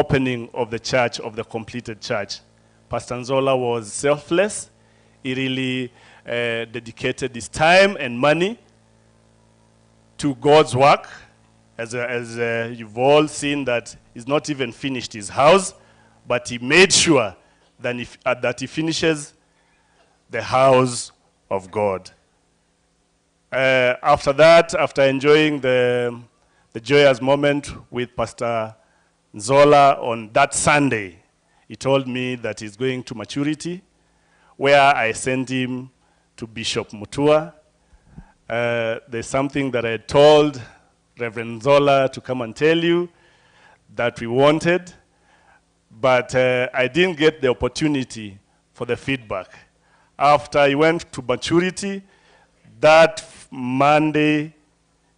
opening of the church, of the completed church. Pastor Zola was selfless. He really dedicated his time and money to God's work. As you've all seen, that he's not even finished his house, but he made sure that he finishes the house of God. After that, after enjoying the joyous moment with Pastor Zola on that Sunday, he told me that he's going to maturity, where I sent him to Bishop Mutua. There's something that I told Reverend Zola to come and tell you that we wanted, but I didn't get the opportunity for the feedback. After he went to maturity, that Monday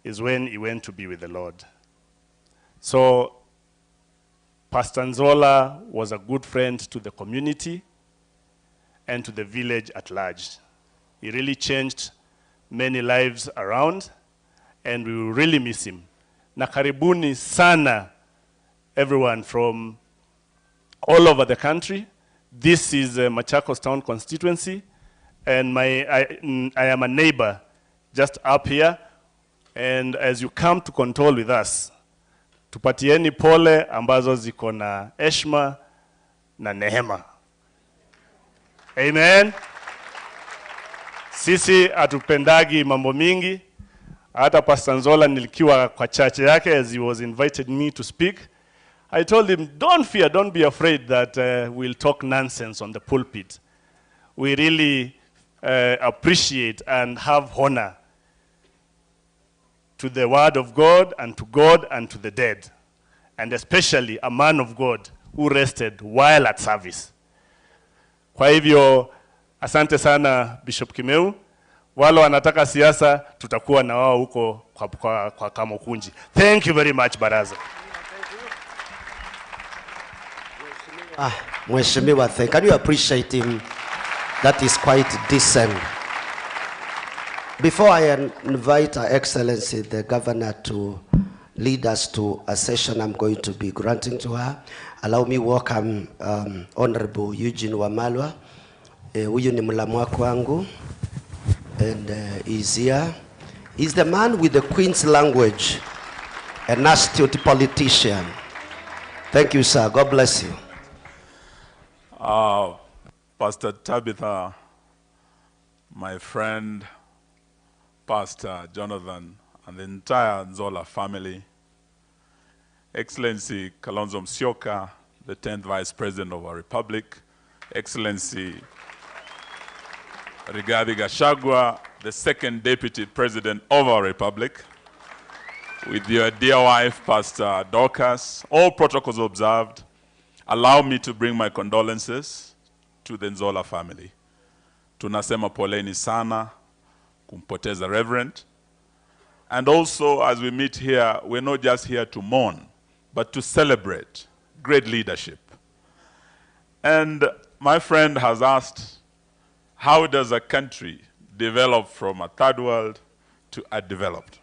is when he went to be with the Lord. So Pastor Zola was a good friend to the community and to the village at large. He really changed many lives around, and we will really miss him. Na karibuni sana, everyone from all over the country. This is Machakos town constituency, and I am a neighbor just up here. And as you come to control with us, tupatieni pole ambazo ziko na heshima na neema. Amen. Sisi atupendagi mambo mingi. Hata Pastor Zola nilikiwa kwa church yake, as he was invited me to speak, I told him, don't fear, don't be afraid that we'll talk nonsense on the pulpit. We really appreciate and have honor to the word of God and to the dead. And especially a man of God who rested while at service. Kwa hivyo, asante sana Bishop Kimeu. Wale wanataka siasa, tutakuwa na wao huko kwa Kamukunji. Thank you very much, Baraza. Mheshimiwa, can you appreciate him? That is quite decent. Before I invite Her Excellency, the Governor, to lead us to a session I'm going to be granting to her, allow me welcome Honorable Eugene Wamalwa. Huyu ni mlamwa kwangu, and he's here. He's the man with the Queen's language, an astute politician. Thank you, sir. God bless you. Pastor Tabitha, my friend, Pastor Jonathan, and the entire Zola family, Excellency Kalonzo Musyoka, the 10th Vice President of our Republic, Excellency Rigathi Gachagua, the 2nd Deputy President of our Republic, with your dear wife, Pastor Dorcas, all protocols observed, allow me to bring my condolences to the Zola family. Tunasema poleni sana kumpoteza Reverend. And also, as we meet here, we're not just here to mourn, but to celebrate great leadership. And my friend has asked, how does a country develop from a third world to a developed?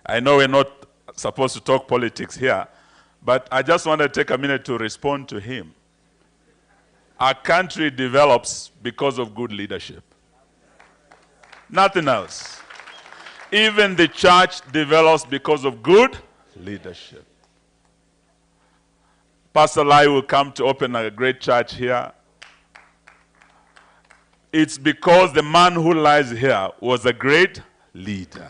I know we're not supposed to talk politics here, but I just want to take a minute to respond to him. Our country develops because of good leadership. Nothing else. Even the church develops because of good leadership. Pastor Lai will come to open a great church here. It's because the man who lies here was a great leader.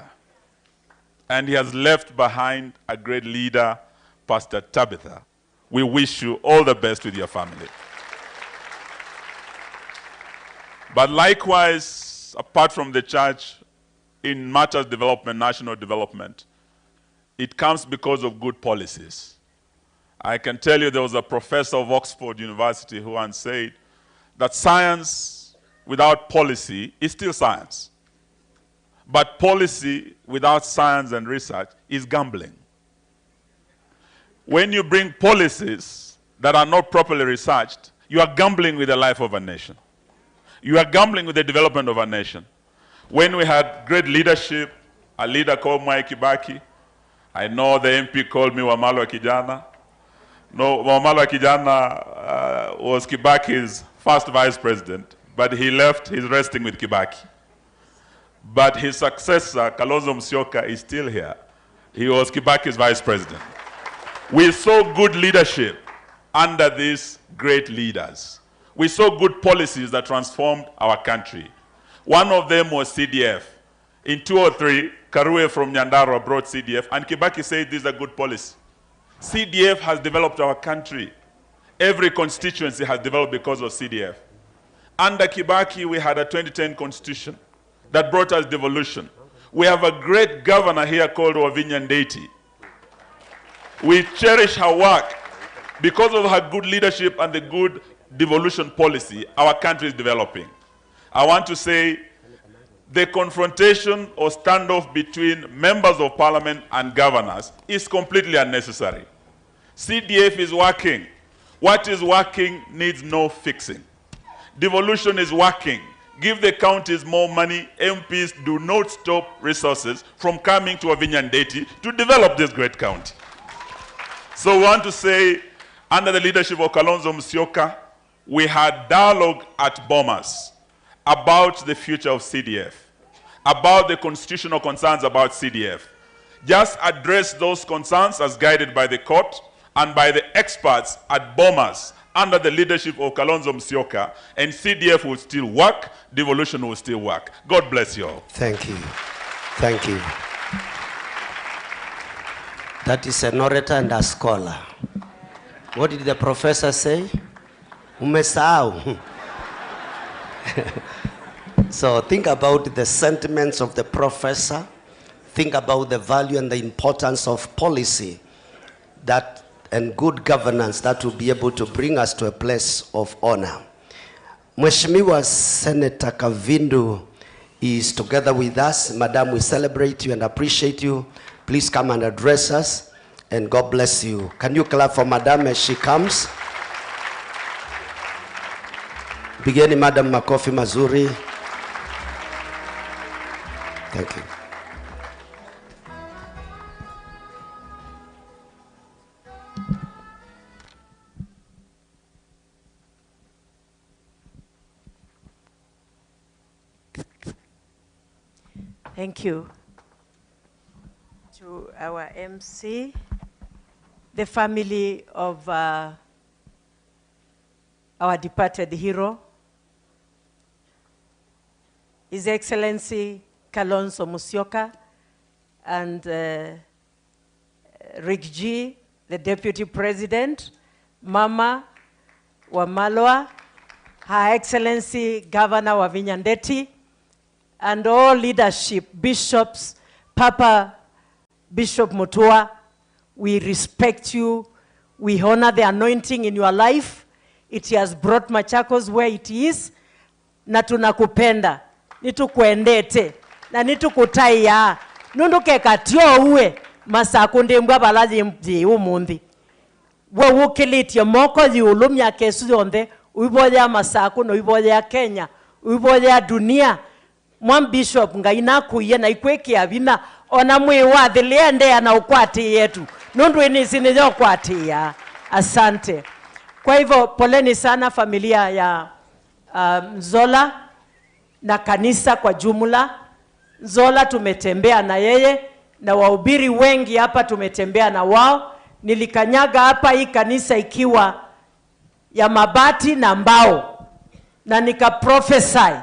And he has left behind a great leader, Pastor Tabitha. We wish you all the best with your family. But likewise, apart from the church, in matters development, national development, it comes because of good policies. I can tell you there was a professor of Oxford University who once said that science without policy is still science. But policy without science and research is gambling. When you bring policies that are not properly researched, you are gambling with the life of a nation. You are gambling with the development of a nation. When we had great leadership, a leader called Mwai Kibaki, I know the MP called me Wamalwa Kijana, No, Wamalwa kijana was Kibaki's first vice president, but he left, he's resting with Kibaki. But his successor, Kalonzo Musyoka, is still here. He was Kibaki's vice president. We saw good leadership under these great leaders. We saw good policies that transformed our country. One of them was CDF. In 2003, Karue from Nyandarua brought CDF, and Kibaki said this is a good policy. CDF has developed our country. Every constituency has developed because of CDF. Under Kibaki, we had a 2010 constitution that brought us devolution. We have a great governor here called Wavinya Ndeti. We cherish her work. Because of her good leadership and the good devolution policy, our country is developing. I want to say the confrontation or standoff between members of parliament and governors is completely unnecessary. CDF is working. What is working needs no fixing. Devolution is working. Give the counties more money. MPs do not stop resources from coming to Wavinya Ndeti to develop this great county. So we want to say, under the leadership of Kalonzo Musyoka, we had dialogue at Bomas about the future of CDF, about the constitutional concerns about CDF. Just address those concerns as guided by the court and by the experts at Bomas under the leadership of Kalonzo Musyoka, and CDF will still work, devolution will still work. God bless you all. Thank you. Thank you. That is an orator and a scholar. What did the professor say? Umesahau. So think about the sentiments of the professor. Think about the value and the importance of policy that and good governance that will be able to bring us to a place of honor. Mheshimiwa Senator Kavindu is together with us. Madam, we celebrate you and appreciate you. Please come and address us, and God bless you. Can you clap for Madam as she comes? Pigeni Madam makofi mazuri. Thank you. Thank you to our MC, the family of our departed hero, His Excellency Kalonzo Musyoka, and Rick G, the Deputy President, Mama Wamalwa, Her Excellency Governor Wavinya Ndeti, and all leadership, bishops, Papa Bishop Mutua, we respect you. We honor the anointing in your life. It has brought Machakos where it is. Na tunakupenda, nitukuendete, na nitukutaiya, nunduke katio uwe, masakunde mbwa balaji mdi umundi. We wukiliti moko di ulumya kesu yonde, uiboja masaku no uiboja Kenya, uiboja dunia. Mwan bishop nga inakuye na ikweki abina ona mwiwa dhiliende ana ukwati yetu nundu inisini jo kwati ya asante. Kwa hivyo poleni sana familia ya Zola na kanisa kwa jumla. Zola tumetembea na yeye na wahubiri wengi hapa tumetembea na wao. Nilikanyaga hapa hii kanisa ikiwa ya mabati na mbao na nika prophesy.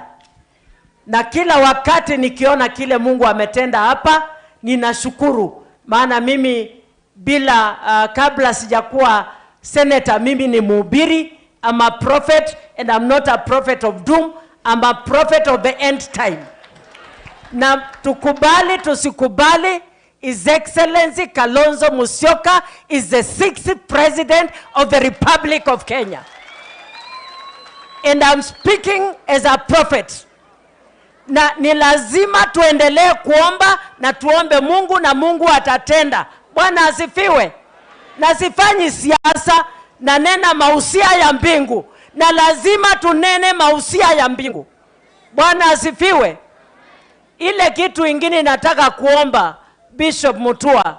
Na kila wakati nikiona kile Mungu ametenda hapa, ninashukuru. Maana mimi bila kabla sijakuwa senator, mimi ni mhubiri. I'm a prophet and I'm not a prophet of doom. I'm a prophet of the end time. Na tukubali tusikubali, His Excellency Kalonzo Musyoka is the 6th president of the Republic of Kenya. And I'm speaking as a prophet. Na ni lazima tuendelee kuomba na tuombe Mungu na Mungu atatenda. Bwana asifiwe. Na sifanyi siasa, na nena mausia ya mbingu. Na lazima tunene mausia ya mbingu. Bwana asifiwe. Ile kitu ingine nataka kuomba Bishop Mutua.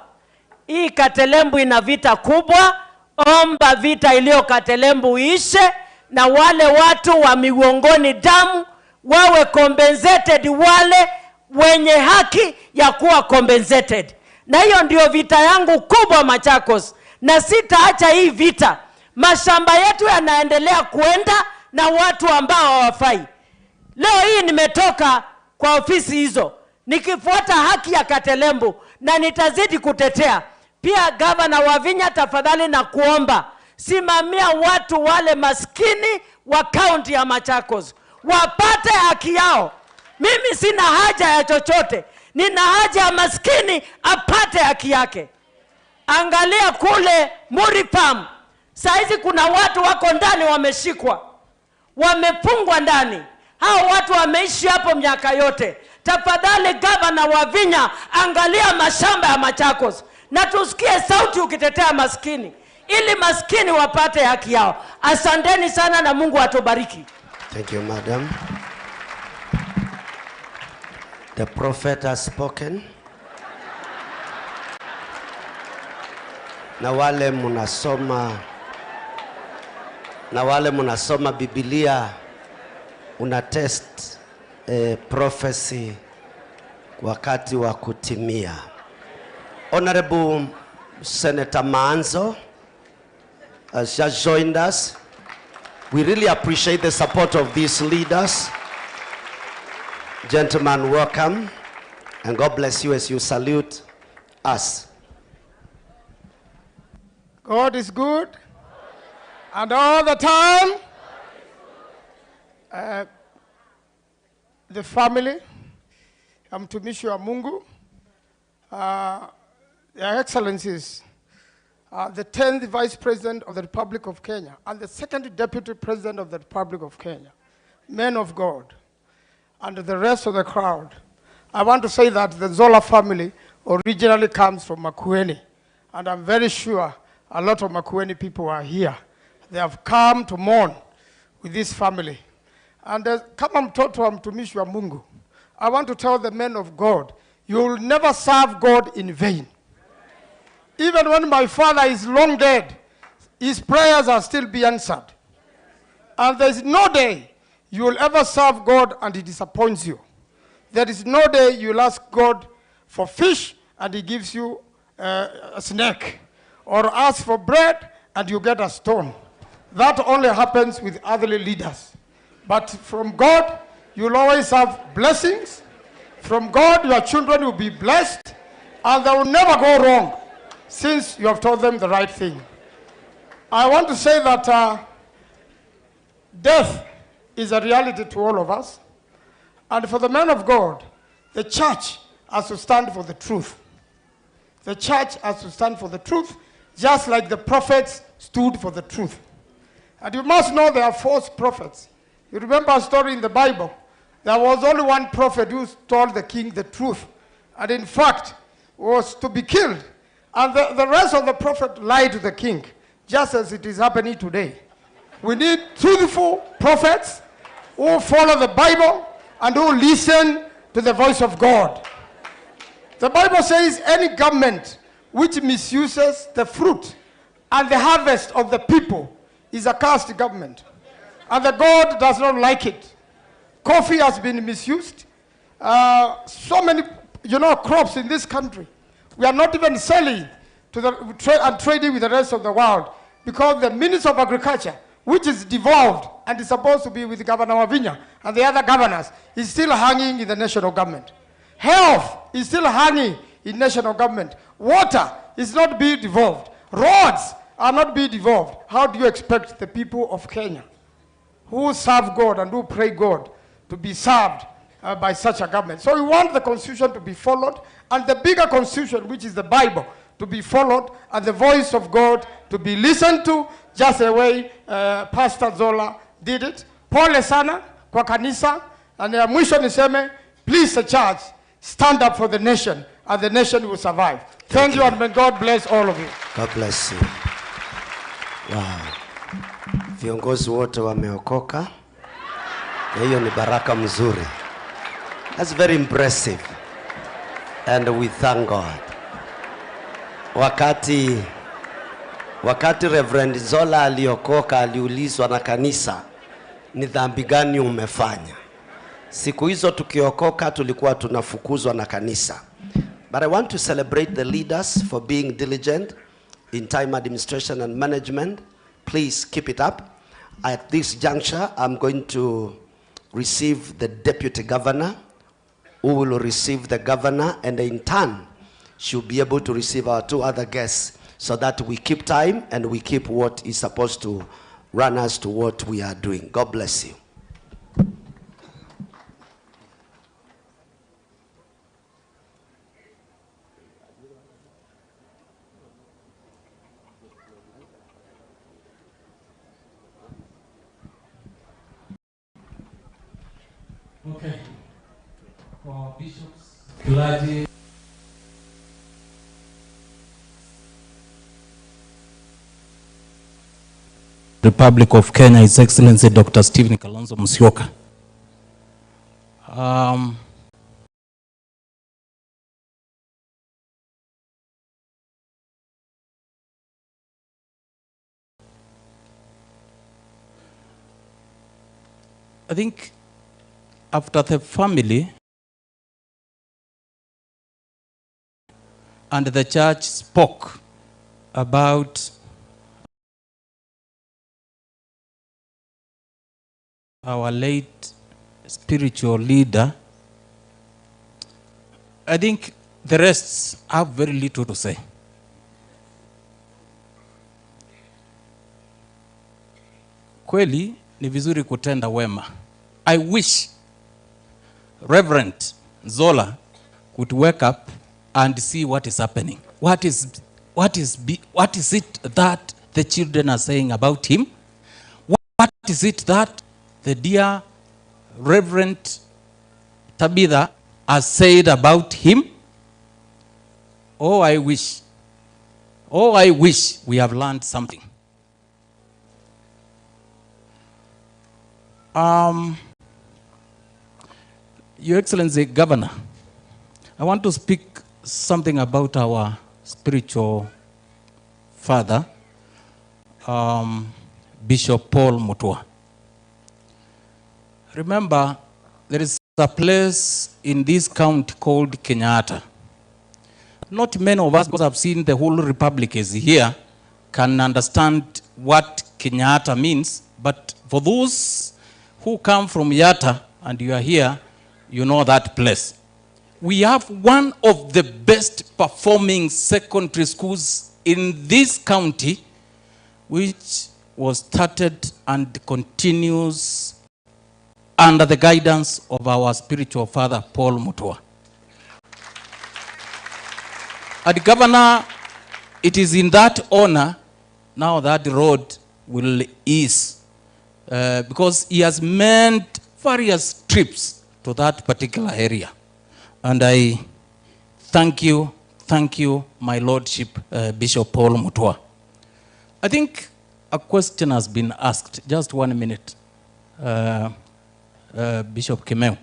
Hii Katelembu ina vita kubwa. omba vita iliyo Katelembu ishe, na wale watu wa miongoni damu wawe compensated, wale wenye haki ya kuwa compensated. Na hiyo ndio vita yangu kubwa Machakos, na sitaacha hii vita. Mashamba yetu yanaendelea kuenda na watu ambao hawafai. Leo hii nimetoka kwa ofisi hizo nikifuata haki ya Katelembu, na nitazidi kutetea. Pia Gavana wa Vinya, tafadhali na kuomba, simamia watu wale maskini wa kaunti ya Machakos wapate haki yao. Mimi sina haja ya chochote, nina haja ya maskini apate haki yake. Angalia kule Muripam, saizi kuna watu wako ndani wameshikwa, wamefungwa ndani. Hao watu wameishi hapo miaka yote. Tafadhali Gavana wa Vinya, angalia mashamba ya Machakos na tusikie sauti ukitetea maskini, ili maskini wapate haki yao. Asanteni sana na Mungu atubariki. Thank you, madam. The prophet has spoken. Na wale munasoma Biblia, una test prophecy wakati wa kutimia. Honorable Senator Manzo has just joined us. We really appreciate the support of these leaders. Gentlemen, welcome, and God bless you as you salute us. God is good, and all the time. The family, mtumishi wa Mungu, Your Excellencies, the 10th Vice President of the Republic of Kenya and the 2nd Deputy President of the Republic of Kenya, men of God, and the rest of the crowd. I want to say that the Zola family originally comes from Makueni, and I'm very sure a lot of Makueni people are here. They have come to mourn with this family. And kama mtoto wa mtumishi wa Mungu, I want to tell the men of God, you will never serve God in vain. Even when my father is long dead, his prayers are still be answered. And there is no day you will ever serve God and he disappoints you. There is no day you will ask God for fish and he gives you a snake, or ask for bread and you get a stone. That only happens with earthly leaders. But from God, you will always have blessings. From God, your children will be blessed, and they will never go wrong, since you have told them the right thing. I want to say that death is a reality to all of us. And for the men of God, the church has to stand for the truth. The church has to stand for the truth, just like the prophets stood for the truth. And you must know there are false prophets. You remember a story in the Bible. There was only one prophet who told the king the truth, and in fact was to be killed. And the rest of the prophet lied to the king, just as it is happening today. We need truthful prophets who follow the Bible and who listen to the voice of God. The Bible says any government which misuses the fruit and the harvest of the people is a cursed government. And the God does not like it. Coffee has been misused. So many, crops in this country. We are not even selling to and trading with the rest of the world, because the Minister of Agriculture, which is devolved and is supposed to be with Governor Wavinya and the other governors, is still hanging in the national government. Health is still hanging in national government. Water is not being devolved. Roads are not being devolved. How do you expect the people of Kenya, who serve God and who pray God, to be served by such a government? So we want the constitution to be followed, and the bigger constitution, which is the Bible, to be followed, and the voice of God to be listened to, just the way Pastor Zola did it. Pole sana kwa kanisa, and mwisho niseme, please the church, stand up for the nation, and the nation will survive. Thank you, and may God bless all of you. God bless you. Wow. Viongozi wote wameokoka. Na hiyo ni baraka mzuri. That's very impressive. And we thank God. Wakati Wakati Reverend Zola aliokoka, aliulizwa na kanisa, ni dhambi gani umefanya? Siku hizo tukiokoka tulikuwa tunafukuzwa na kanisa. But I want to celebrate the leaders for being diligent in time administration and management. Please keep it up. At this juncture, I'm going to receive the deputy governor, who will receive the governor, and in turn, she'll be able to receive our two other guests, so that we keep time and we keep what is supposed to run us to what we are doing. God bless you. Okay. For bishops, clergy, Republic of Kenya, His Excellency Dr. Stephen Kalonzo Musyoka. I think after the family and the church spoke about our late spiritual leader, I think the rest have very little to say. Kweli ni vizuri kutenda wema. I wish Reverend Zola could wake up and see what is happening. What is it that the children are saying about him? What is it that the dear Reverend Tabitha has said about him? Oh, I wish we have learned something. Your Excellency Governor, I want to speak something about our spiritual father, Bishop Paul Mutua. Remember, there is a place in this county called Kenyatta. Not many of us, because I've seen the whole republic is here, can understand what Kenyatta means. But for those who come from Yatta and you are here, you know that place. We have one of the best performing secondary schools in this county, which was started and continues under the guidance of our spiritual father, Paul Mutua. And Governor, it is in that honor now that road will ease, because he has made various trips to that particular area. And I thank you, my Lordship, Bishop Paul Mutua. I think a question has been asked. Just 1 minute, Bishop Kimeu.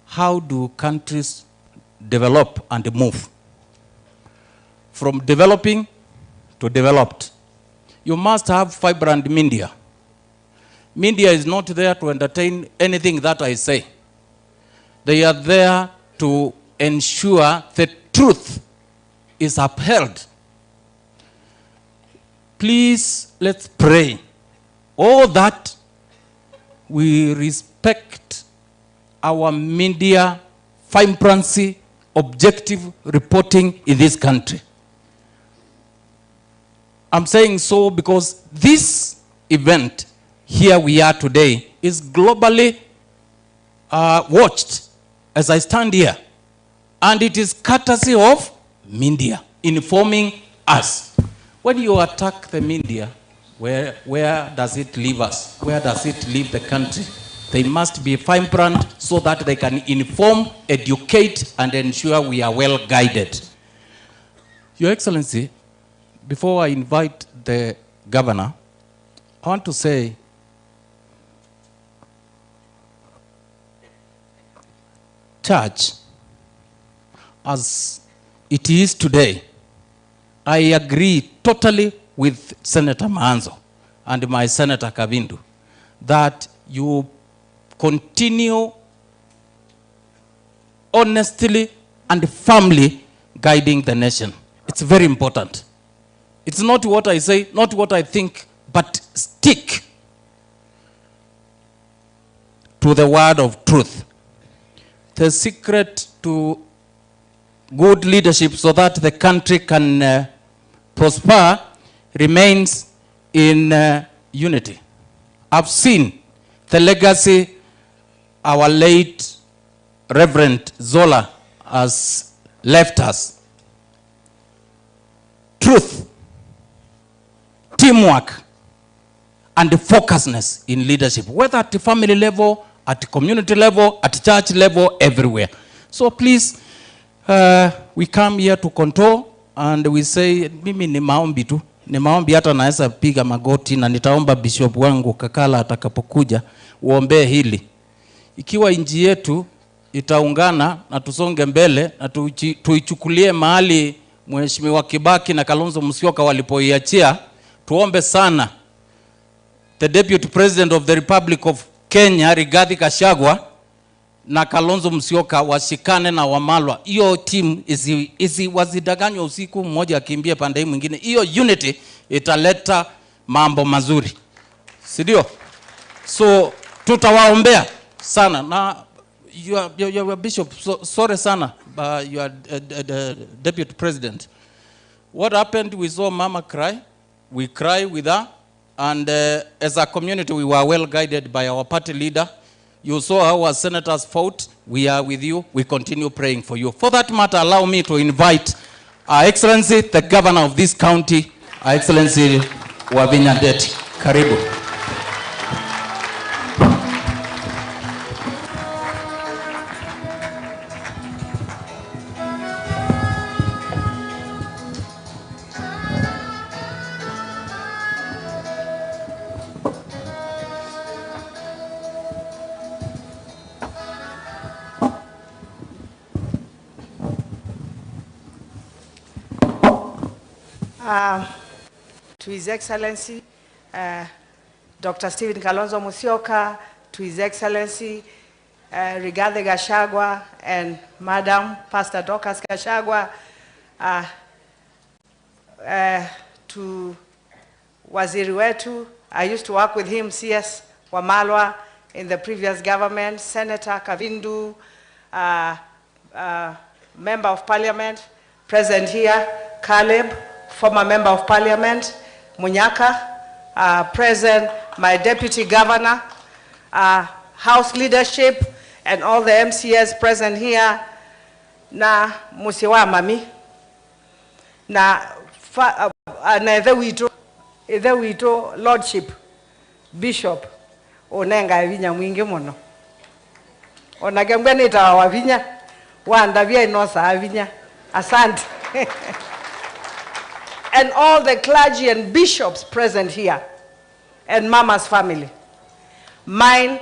How do countries develop and move? From developing to developed. You must have vibrant media. Media is not there to entertain anything that I say. They are there to ensure the truth is upheld. Please, let's pray. All that we respect our media, vibrancy, objective reporting in this country. I'm saying so because this event, here we are today, is globally watched as I stand here. And it is courtesy of media informing us. When you attack the media, where does it leave us? Where does it leave the country? They must be vibrant so that they can inform, educate, and ensure we are well guided. Your Excellency, before I invite the Governor, I want to say church, as it is today, I agree totally with Senator Maanzo and my Senator Kavindu that you continue honestly and firmly guiding the nation. It's very important. It's not what I say, not what I think, but stick to the word of truth. The secret to good leadership so that the country can prosper remains in unity. I've seen the legacy our late Reverend Zola has left us. Truth, teamwork, and focusedness in leadership, whether at the family level, at the community level, at church level, everywhere. So please, we come here to control, and we say, mimi ni maombi tu. Ni maombi hata naweza piga magoti na nitaomba bishop wangu Kakala atakapokuja uombe hili. Ikiwa nchi yetu itaungana na tusonge mbele na tuichukulie mahali Mheshimiwa Kibaki na Kalonzo Musyoka walipoiachia, tuombe sana the Deputy President of the Republic of Kenya, Rigathi Gachagua, na Kalonzo Musyoka washikane na Wamalwa. Hiyo team wazidanganywa usiku mmoja akimbia pande hii mwingine. Hiyo unity italeta mambo mazuri. Sidio? So tutawaombea sana. Na you are bishop, sorry sana, you are the Deputy President. What happened, we saw Mama cry. We cry with her. And as a community, we were well guided by our party leader. You saw how our senators fought. We are with you. We continue praying for you. For that matter, allow me to invite Our Excellency, the Governor of this county, Our Excellency Wavinya Ndeti. Karibu. To His Excellency, Dr. Stephen Kalonzo Musyoka, to His Excellency, Rigathi Gachagua, and Madam Pastor Dorcas Gachagua, to Waziri wetu, I used to work with him, CS Wamalwa, in the previous government, Senator Kavindu, Member of Parliament, present here, Caleb, former Member of Parliament, Munyaka, present, my Deputy Governor, House leadership, and all the MCS present here, na musiwa mami, na either we do Lordship, Bishop, onenga vinya mwingi mono. Onagembeni tawa vinya, wandavia inosa vinya, asante. And all the clergy and bishops present here, and Mama's family. Mine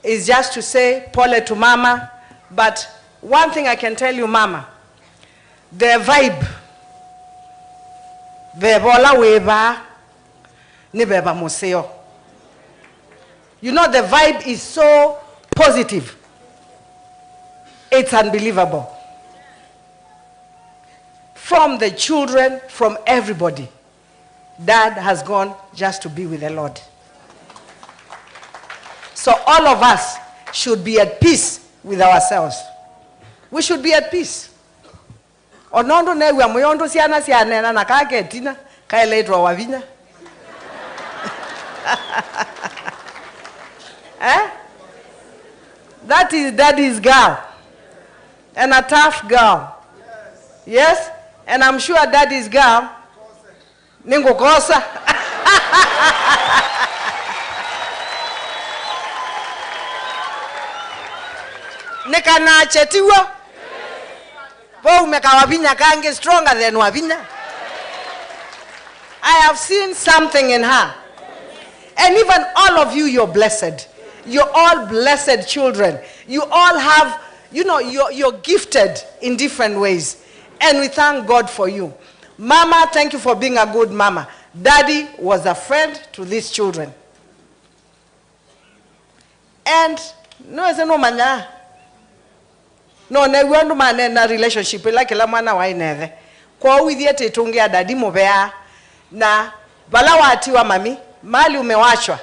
is just to say, pole to Mama, but one thing I can tell you, Mama, the vibe, the bola weva, ni beba museo. You know, the vibe is so positive. It's unbelievable. From the children, from everybody. Dad has gone just to be with the Lord. So all of us should be at peace with ourselves. We should be at peace. Onondo ne wa moyondo siana siana na kake tina kai leitwa wavinya. Eh? That is Daddy's girl. And a tough girl. Yes? And I'm sure Daddy's girl, Ningo Kosa. Nekana chetiwa. Bo meka Wavinya kange stronger than Wavinya. I have seen something in her. And even all of you, you're blessed. You're all blessed children. You all have, you know, you're gifted in different ways. And we thank God for you. Mama, thank you for being a good mama. Daddy was a friend to these children. And no is no manya. No ne wandu mane na relationship like la mwana wa ineve. Kwa withiete tungia daddy mobea na bala wati wa mami mali umewachwa.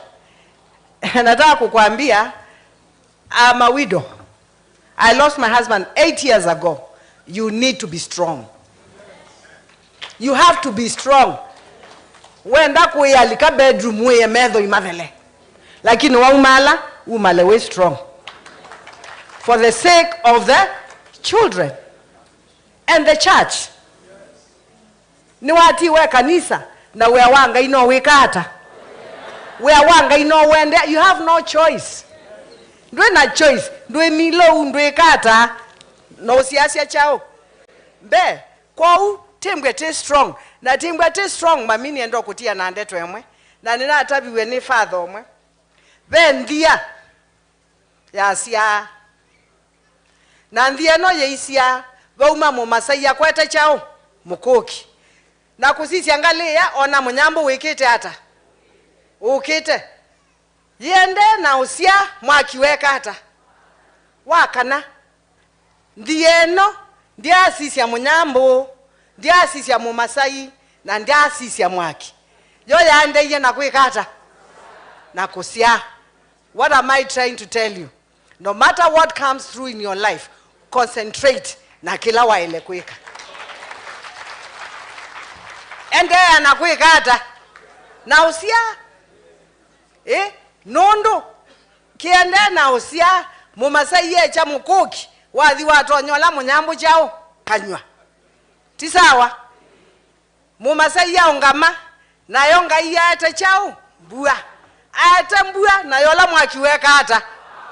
Nataka kukuambia I'm a widow. I lost my husband 8 years ago. You need to be strong. You have to be strong. Wenda kuyalika bedroom we medho imavele. Lakini wa umale we strong. For the sake of the children and the church. Ni wati we kanisa na we wanga ino we kata. We wanga ino wende, you have no choice. Ndwe na choice, ndwe milo ndwe kata no siasia chao. Be kwa timbwe te strong na timbwe te strong mamini endo kutia na ndeto emwe na nina atabiwe ni father omwe. Be ndia ya sia na ndia no ye isia bauma mu masai ya kwete chao mukoki na kusisi angalia ona munyambo wekete hata ukite yende na usia mwakiweka hata wakana ndieno ndia sisi ya munyambo ndia sisi ya mu masai na ndia sisi ya mwaki yo yande ye na kwekata na kusia. What am I trying to tell you? No matter what comes through in your life, concentrate na kila waile kweka. Ende na kwekata na usia nondo kiende na usia mu masai ye cha mukoki wathi watonyola munyambo chao kanywa tisawa mu masai ya ngama na yonga yate chao bua ate mbua na yola mwakiweka hata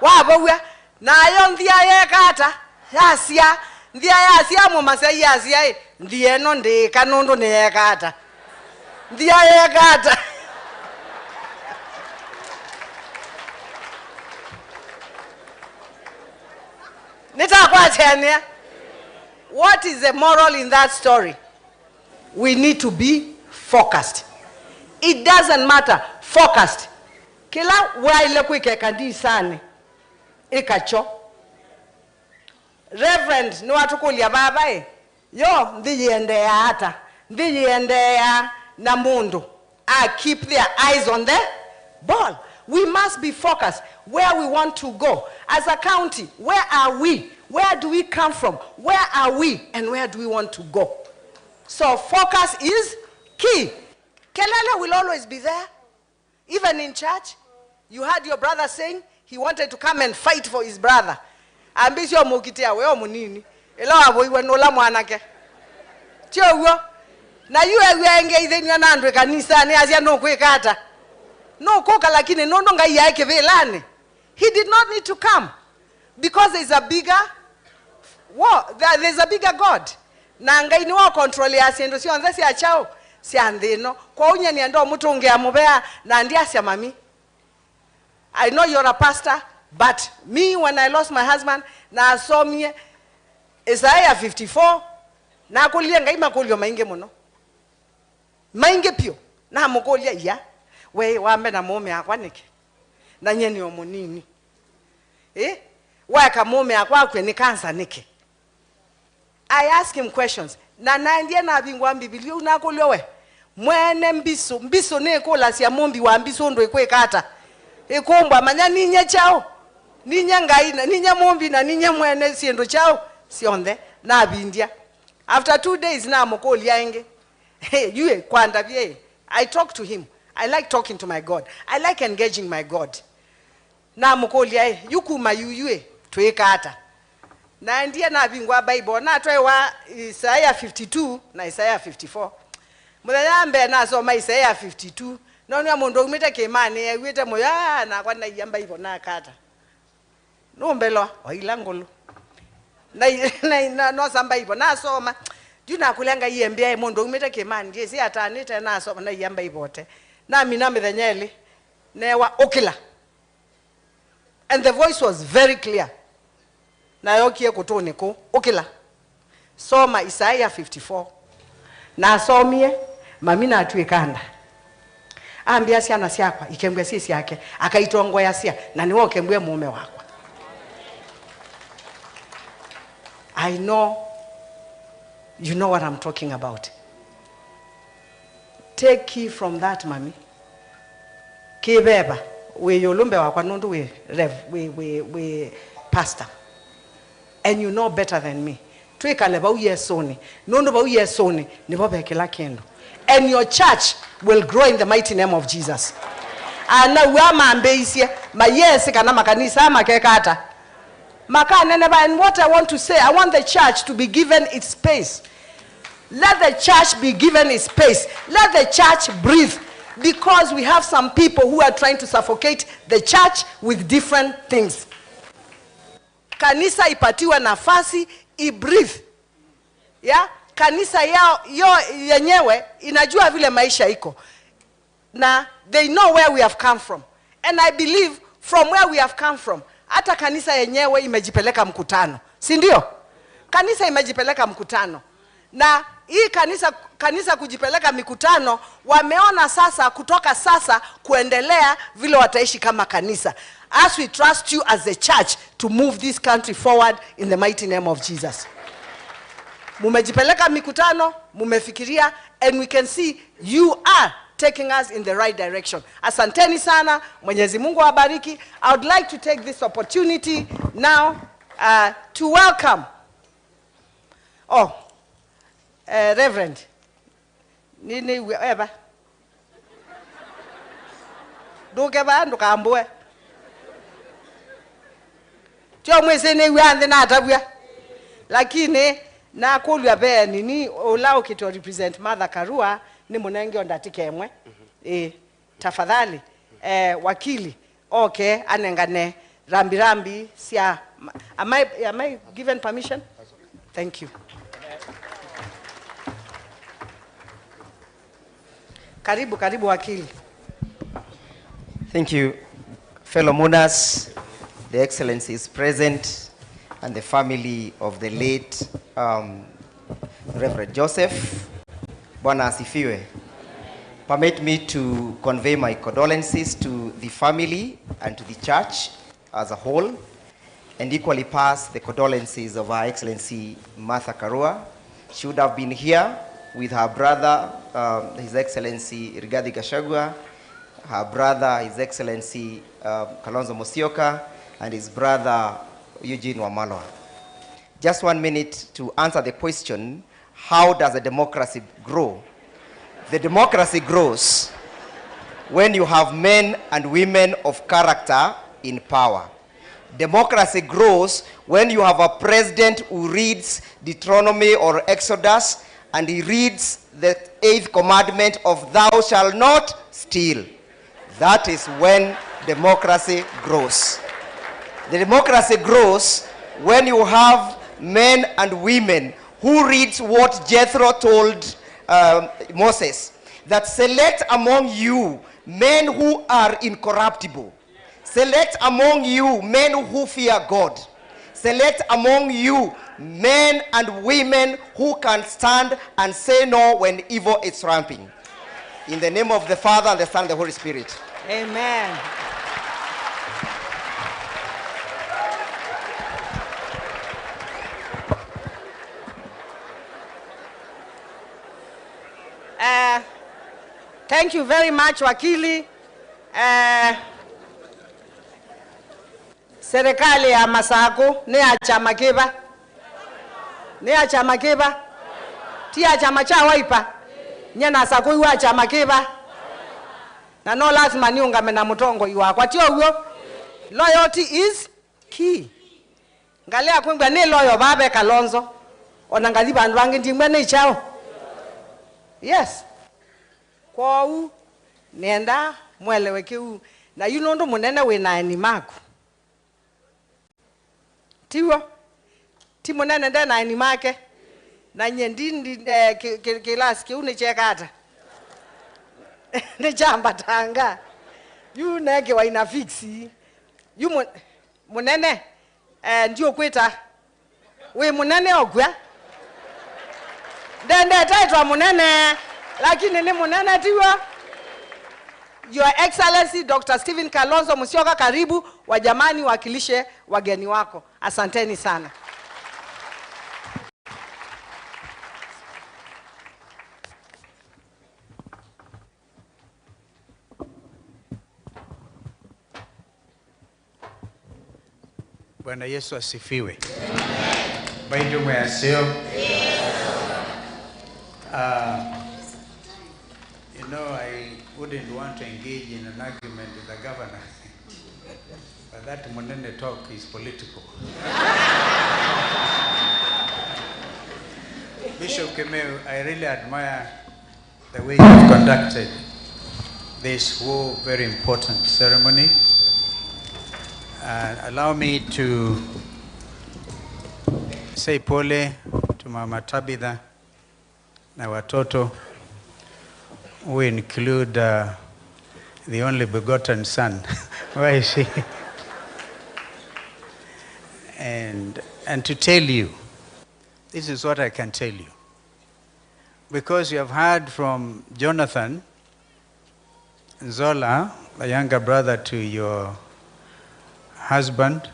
wabwa na yonthia yeka hata yasia ndia yasia mu masai yasia ndieno ndika nondo ne yeka hata ndia yeka hata. What is the moral in that story? We need to be focused. It doesn't matter. Focused. Kila waile kwike kandi sane. Ikacho. Reverend no atukulia baba yo ndiendea hata. Ndiendea na mundu. Keep their eyes on the ball. We must be focused where we want to go. As a county, where are we? Where do we come from? Where are we? And where do we want to go? So focus is key. Kelele will always be there. Even in church, you heard your brother saying he wanted to come and fight for his brother. Ambisyo mukitia weo munini. Ela abo iwe nola mwanake. Tio na yue enge idhenyo nandwe kanisa ni azia no kwekata. No koka lakini nondo ngai yake velane. He did not need to come because there's a bigger there's a bigger God. Na ngai ni wa control ya siendo si onze si achao si andino kwa unya ni ndo mutunge ya mubea na ndia sia mami. I know you're a pastor, but me when I lost my husband na saw me Isaiah 54 na kulia ngai makulio mainge muno. Mainge pio na mukulia ya we wambe na mume akwa niki na nyeni omunini waka mume akwa kwe ni kansa niki. I ask him questions na ndiye na bingwa Biblia unakoliowe mwene mbiso ne kola sia mombi wa mbiso ndo ikwekata ikombwa manya ninye chao ninye ngai na ninye mombi na ninye mwene siendo chao sionde na bindia. After 2 days na mokoli yange yue kwanda bie I talk to him. I like talking to my God. I like engaging my God. Na mukoli yae yukuma yuyue tuekata. Na ndiye na bingwa Bible na toewa Isaiah 52 na Isaiah 54. Mudayambe na soma Isaiah 52. Noni amondo umete kemane yete moya na kwa na yamba Bible na kata. No mbelo oilangolo. Na no samba Bible na soma. Juna kulanga yembia mondo umete kemane je si atanita na soma na yamba Bible. Na miname the nyeli newa okila. And the voice was very clear. Na yokie kutoni ko okila. Soma Isaiah 54. Na somie mamina atuekanda. ambia siana siakwa ikembwe sisi yake akaitongo ya sia na niwe ukembwe mume wako. I know you know what I'm talking about. Take key from that, mami. Kibeba we yolumbe wakwa nundu we rev we pastor, and you know better than me. Twikale ba uyesoni nundu ba uyesoni ni bobe kila kendo, and your church will grow in the mighty name of Jesus. Ana wama ambeisia mayesi kana makanisa makekata makanene ba. And what I want to say, I want the church to be given its space. Let the church be given its space. Let the church breathe, because we have some people who are trying to suffocate the church with different things. Kanisa ipatiwa nafasi breathe. Yeah? Kanisa yao yenyewe inajua vile maisha iko. Na they know where we have come from. And I believe from where we have come from, hata kanisa yenyewe imejipeleka mkutano. Si ndio? Kanisa imejipeleka mkutano. Na hii kanisa kujipeleka mikutano, wameona sasa kutoka sasa kuendelea vile wataishi kama kanisa. As we trust you as a church to move this country forward in the mighty name of Jesus. Mumejipeleka mikutano, mumefikiria, and we can see you are taking us in the right direction. Asanteni sana, Mwenyezi Mungu awabariki. I would like to take this opportunity now to welcome Reverend nini weba dukeba ndukambwe tio mwese ne wiande na atabwa, lakini na kulwa be nini olao kito represent Mother Karua ni munenge ondatike emwe tafadhali wakili anengane rambirambi sia. Am I given permission? Thank you. Karibu wakili. Thank you, fellow mourners, the excellencies present, and the family of the late Reverend Joseph. Bwana asifiwe. Permit me to convey my condolences to the family and to the church as a whole, and equally pass the condolences of Her Excellency Martha Karua. She would have been here with her brother, His Excellency Gachagua, her brother, His Excellency Kalonzo Musyoka, and his brother, Eugene Wamalwa. Just 1 minute to answer the question, how does a democracy grow? The democracy grows when you have men and women of character in power. Democracy grows when you have a president who reads Deuteronomy or Exodus, and he reads the 8th commandment of thou shalt not steal. That is when democracy grows. The democracy grows when you have men and women who reads what Jethro told Moses, that select among you men who are incorruptible. Select among you men who fear God. Select among you men and women who can stand and say no when evil is ramping. In the name of the Father, and the Son, and the Holy Spirit. Amen. Thank you very much, wakili. Serikali ya Masako ni ya chama kiba? Ni ya chama kiba? Ti ya chama cha Wiper? Nyena Sako iwa chama kiba? Na no lazima niungame na mutongo iwa. Kwa tiyo huyo, loyalty is key. Ngalea kumbwa ni loyo babe Kalonzo. Onangali bandu wangi ndimwe ni chao. Yes. Kwa u, nenda mweleweke u. Na yunondo munene wena ni maku. Tiwa. Ti munene ndena ni make. Na nyendindi kilasi ki unichekata. Ni jamba tanga. Yu nege wa inafiksi. Yu munene. Ndiyo kweta. We munene ogwa. Dende taitwa munene. Lakini ni munene tiwa. Your Excellency Dr. Stephen Kalonzo Musyoka, karibu. Wajamani, wakilishe wageni wako. Asanteni sana. Bwana Yesu asifiwe. Baidu mwasio. You know, I wouldn't want to engage in an argument with the governor, but that Monene talk is political. Bishop Kemeu, I really admire the way you conducted this whole very important ceremony. Allow me to say pole to Mama Tabitha na watoto, who include the only begotten son. Where is he? And to tell you, this is what I can tell you. Because you have heard from Jonathan Zola, the younger brother to your husband,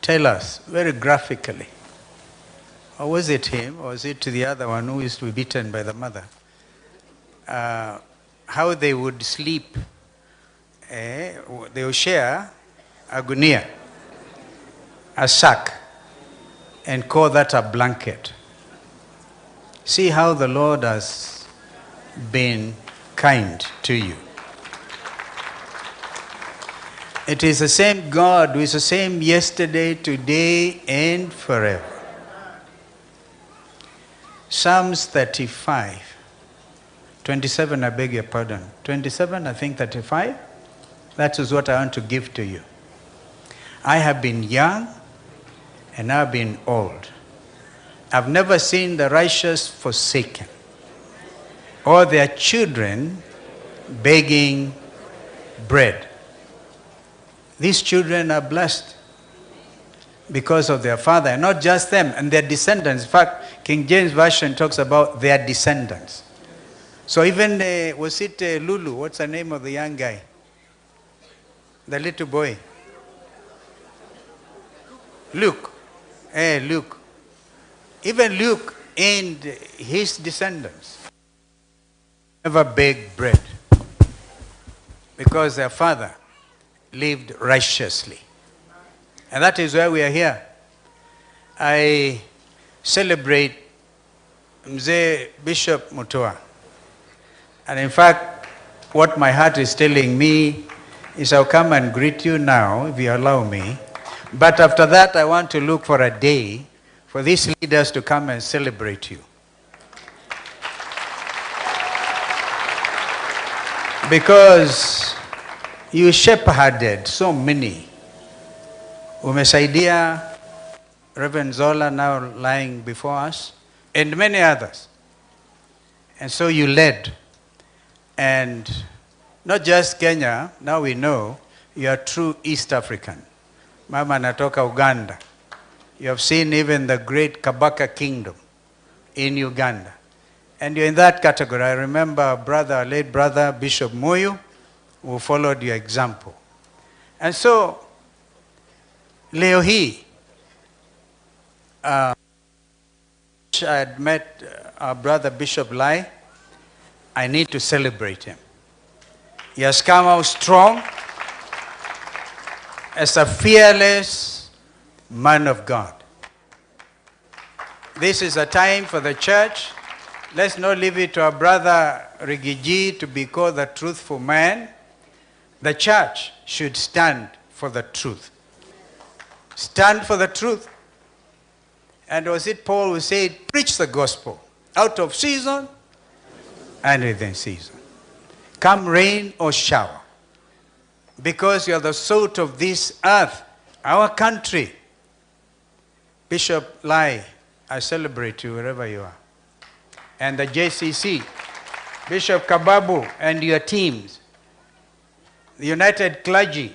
tell us very graphically, or was it him, or was it the other one who used to be beaten by the mother, how they would sleep. They would share a gunia, a sack, and call that a blanket. See how the Lord has been kind to you. It is the same God who is the same yesterday, today, and forever. Psalms 35, 27, I beg your pardon. 27, I think 35. That is what I want to give to you. I have been young and I've been old. I've never seen the righteous forsaken, or their children begging bread. These children are blessed because of their father, and not just them, and their descendants. In fact, King James Version talks about their descendants. So even, was it Lulu? What's the name of the young guy? The little boy. Luke. Luke. Even Luke and his descendants never begged bread because their father lived righteously. And that is why we are here. I celebrate Mzee Bishop Mutua. And in fact, what my heart is telling me is I'll come and greet you now, if you allow me. But after that, I want to look for a day for these leaders to come and celebrate you. Because you shepherded so many. Umesaidia, Reverend Zola now lying before us, and many others. And so you led. And not just Kenya, now we know you are true East African. Mama natoka Uganda. You have seen even the great Kabaka kingdom in Uganda. And you're in that category. I remember our late brother, Bishop Moyo, who followed your example. And so, leo hii, I had met our brother Bishop Lai. I need to celebrate him. He has come out strong as a fearless man of God. This is a time for the church. Let's not leave it to our brother Rigiji to be called the truthful man. The church should stand for the truth. Stand for the truth. And was it Paul who said, preach the gospel out of season and within season. Come rain or shower. Because you are the salt of this earth, our country. Bishop Lai, I celebrate you wherever you are. And the JCC, Bishop Kababu and your teams. The United Clergy,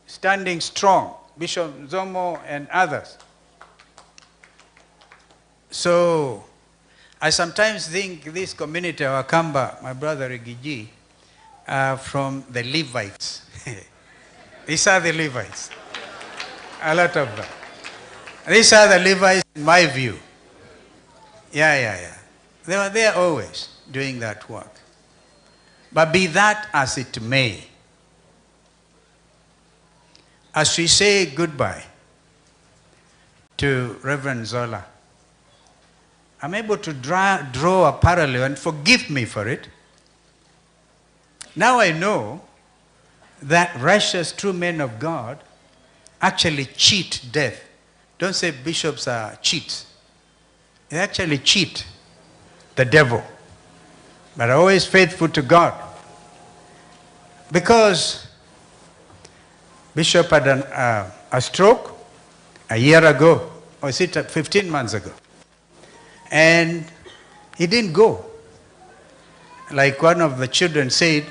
standing strong. Bishop Zomo and others. So, I sometimes think this community of Wakamba, my brother Rigiji, from the Levites. These are the Levites. A lot of them. These are the Levites in my view. Yeah. They were there always doing that work. But be that as it may, as we say goodbye to Reverend Zola, I'm able to draw a parallel, and forgive me for it. Now I know that righteous, true men of God actually cheat death. Don't say bishops are cheats. They actually cheat the devil, but are always faithful to God. Because Bishop had a stroke a year ago, or is it 15 months ago? And he didn't go. Like one of the children said,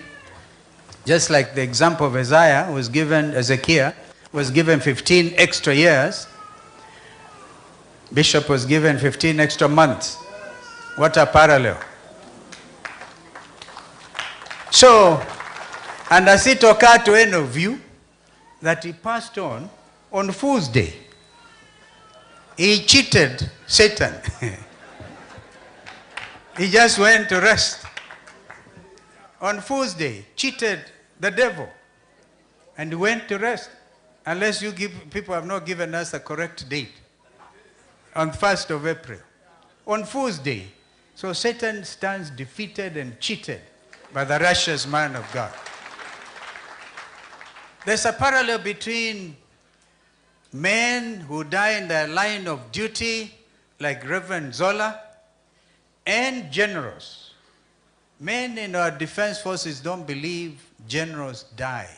just like the example of Ezekiel was given 15 extra years, Bishop was given 15 extra months. What a parallel. So, and as it occurred to any of you that he passed on Fool's Day, he cheated Satan. He just went to rest. On Fool's Day, cheated the devil, and went to rest. Unless people have not given us a correct date. On 1st of April. On Fool's Day. So Satan stands defeated and cheated by the righteous man of God. There's a parallel between men who die in their line of duty, like Reverend Zola, and generals. Men in our defense forces don't believe generals die.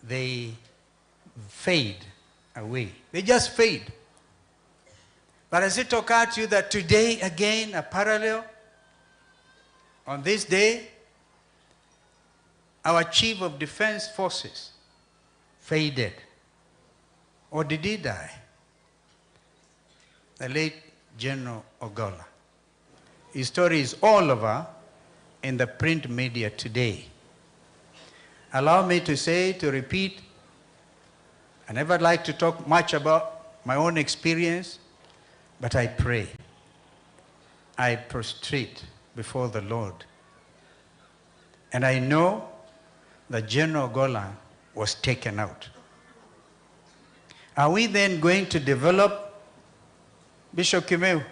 They fade away. They just fade. But has it occurred to you that today, again, a parallel? On this day, our chief of defense forces faded. Or did he die? The late General Ogola. His story is all over in the print media today. Allow me to repeat, I never like to talk much about my own experience, but I pray. I prostrate before the Lord. And I know that General Ogola was taken out. Are we then going to develop, Bishop Kimeu,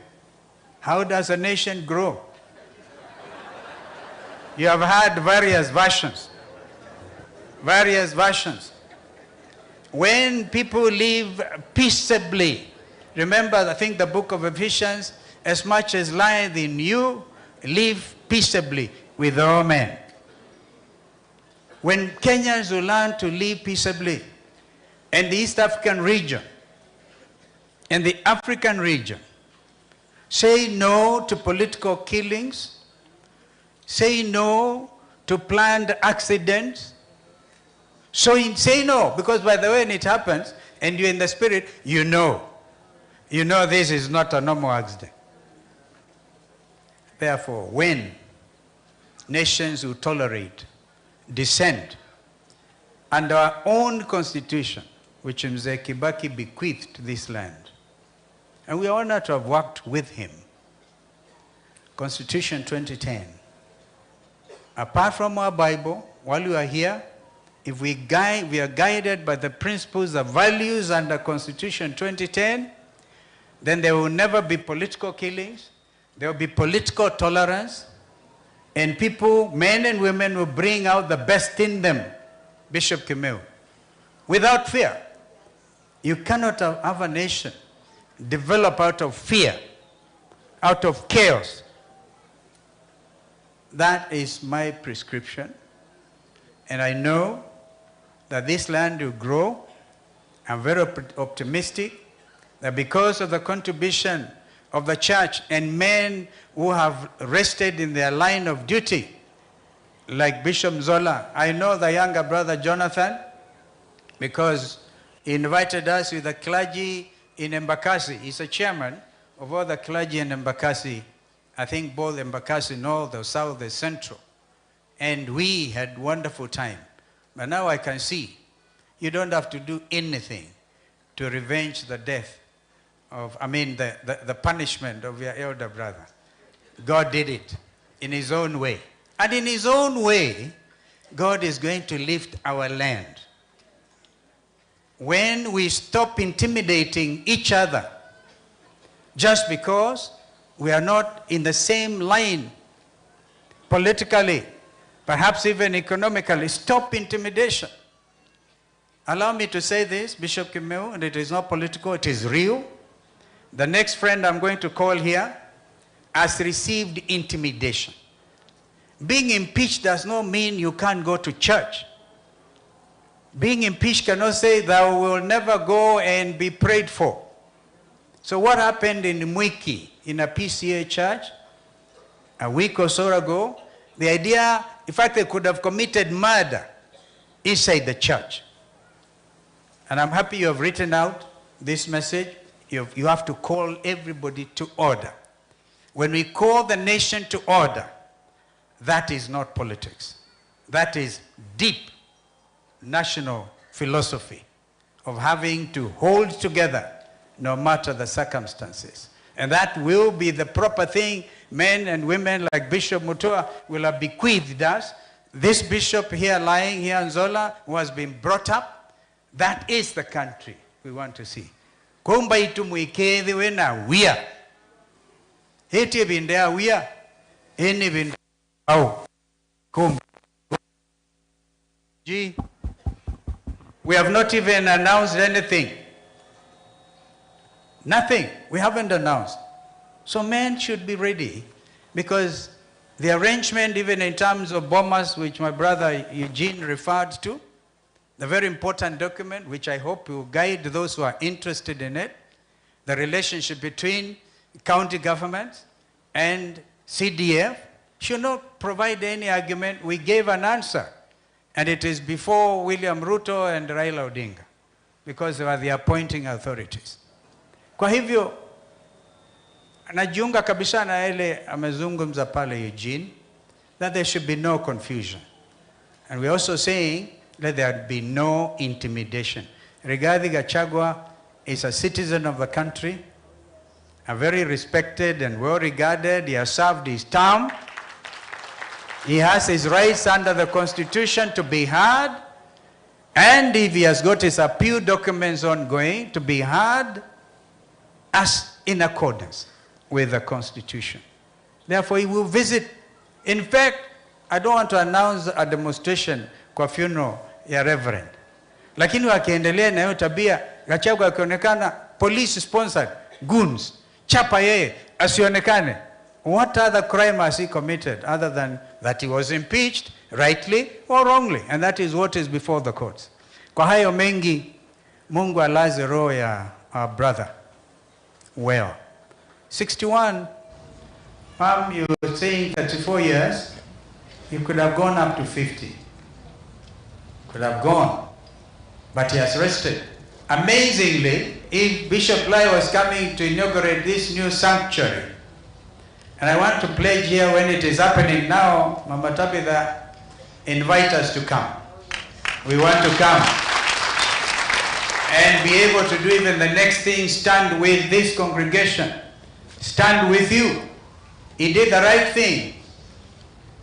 how does a nation grow? You have had various versions. Various versions. When people live peaceably, remember, I think the book of Ephesians, as much as lieth in you, live peaceably with all men. When Kenyans will learn to live peaceably, and the East African region, and the African region, say no to political killings, say no to planned accidents, so say no, because by the way, when it happens, and you're in the spirit, you know this is not a normal accident. Therefore, when nations will tolerate dissent and our own constitution, which Mzee Kibaki bequeathed to this land, and we are honored to have worked with him, Constitution 2010, apart from our Bible, while we are here, if we are guided by the principles, the values under Constitution 2010, then there will never be political killings, there will be political tolerance, and people, men and women, will bring out the best in them, Bishop Kimeu, without fear. You cannot have a nation develop out of fear, out of chaos. That is my prescription. And I know that this land will grow. I'm very optimistic that because of the contribution of the church and men who have rested in their line of duty, like Bishop Zola, I know the younger brother Jonathan, because he invited us with the clergy in Embakasi. He's a chairman of all the clergy in Embakasi. I think both Embakasi North, the South, the Central. and we had wonderful time. But now I can see you don't have to do anything to revenge the death of, the punishment of your elder brother. God did it in his own way. And in his own way, God is going to lift our land. When we stop intimidating each other just because we are not in the same line politically, perhaps even economically, stop intimidation. Allow me to say this, Bishop Kimeu, and it is not political, it is real. The next friend I'm going to call here has received intimidation. Being impeached does not mean you can't go to church. Being impeached cannot say thou will never go and be prayed for. So what happened in Mwiki, in a PCA church, a week or so ago, the idea, in fact, they could have committed murder inside the church. And I'm happy you have written out this message. You have to call everybody to order. When we call the nation to order, that is not politics. That is deep national philosophy of having to hold together no matter the circumstances. And that will be the proper thing. Men and women like Bishop Mutua will have bequeathed us. This bishop here lying here in Zola, who has been brought up, that is the country we want to see. Kumba itu muikezi wena wia. Heti bindea wia. Eni bindea. Oh. Kumba. Gee. We have not even announced anything. Nothing. We haven't announced. So men should be ready, because the arrangement, even in terms of bombers, which my brother Eugene referred to, the very important document, which I hope will guide those who are interested in it, the relationship between county governments and CDF, should not provide any argument. We gave an answer, and it is before William Ruto and Raila Odinga, because they were the appointing authorities. Kwa hivyo, najiunga kabisa na ile amezungumza pale Eugene, that there should be no confusion. And we're also saying that there be no intimidation. Rigathi Gachagua is a citizen of the country, a very respected and well-regarded. He has served his term. He has his rights under the Constitution to be heard. And if he has got his appeal documents ongoing, to be heard as in accordance with the Constitution. Therefore, he will visit. In fact, I don't want to announce a demonstration kwa funeral ya Reverend. Lakini wakiendelea na hiyo tabia, Gachagua akionekana police sponsored goons, chapa yeye asionekane. What other crime has he committed other than that he was impeached rightly or wrongly? And that is what is before the courts. Kwa hayo mengi, Mungu alaze roho ya our brother well. 61, you were saying 34 years, he could have gone up to 50. Could have gone. But he has rested. Amazingly, if Bishop Lai was coming to inaugurate this new sanctuary, and I want to pledge here when it is happening now, Mama Tabitha, invite us to come. We want to come and be able to do even the next thing, stand with this congregation, stand with you. He did the right thing.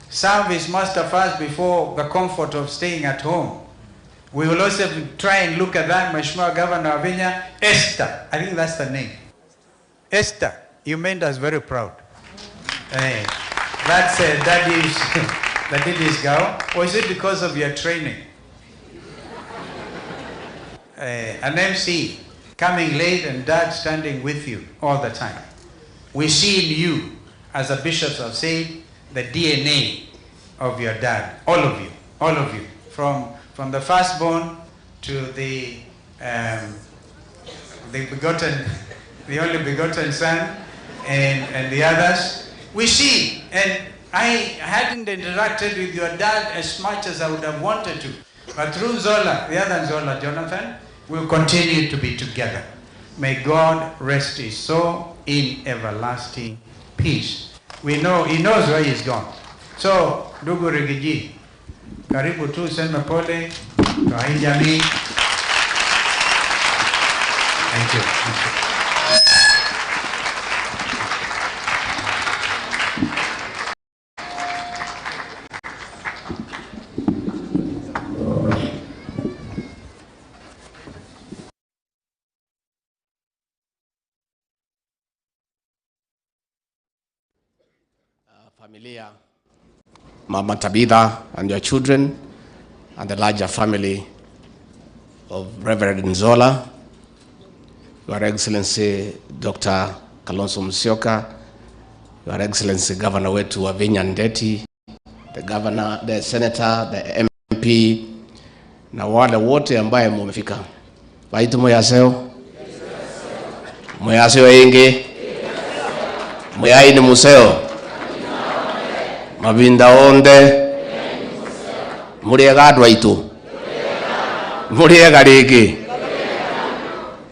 Serve his master first before the comfort of staying at home. We will also try and look at that, Mheshimiwa Governor of Vinya, Esther. I think that's the name. Esther, you made us very proud. That's Daddy's girl. Or is it because of your training? An MC coming late and dad standing with you all the time. We see in you, as the bishops have said, the DNA of your dad. All of you. From the firstborn to the begotten, the only begotten son, and the others. We see, and I hadn't interacted with your dad as much as I would have wanted to. But through Zola, the other Zola, Jonathan, we'll continue to be together. May God rest his soul in everlasting peace. We know, he knows where he's gone. So Ndugu Rigiji, karibu tu sema pole kwa hii jamii. Thank you. Familia, Mama Tabitha and your children, and the larger family of Reverend Zola, Your Excellency Dr. Kalonzo Musyoka, Your Excellency Governor wetu wa Ndeti, the Governor, the Senator, the MP, na wale wote ambaye mumefika. Waitu moyaseo? Moyaseo ingi? Moyaini museo? Mabinda onde? Muriega dwaitu? Muriega ligi?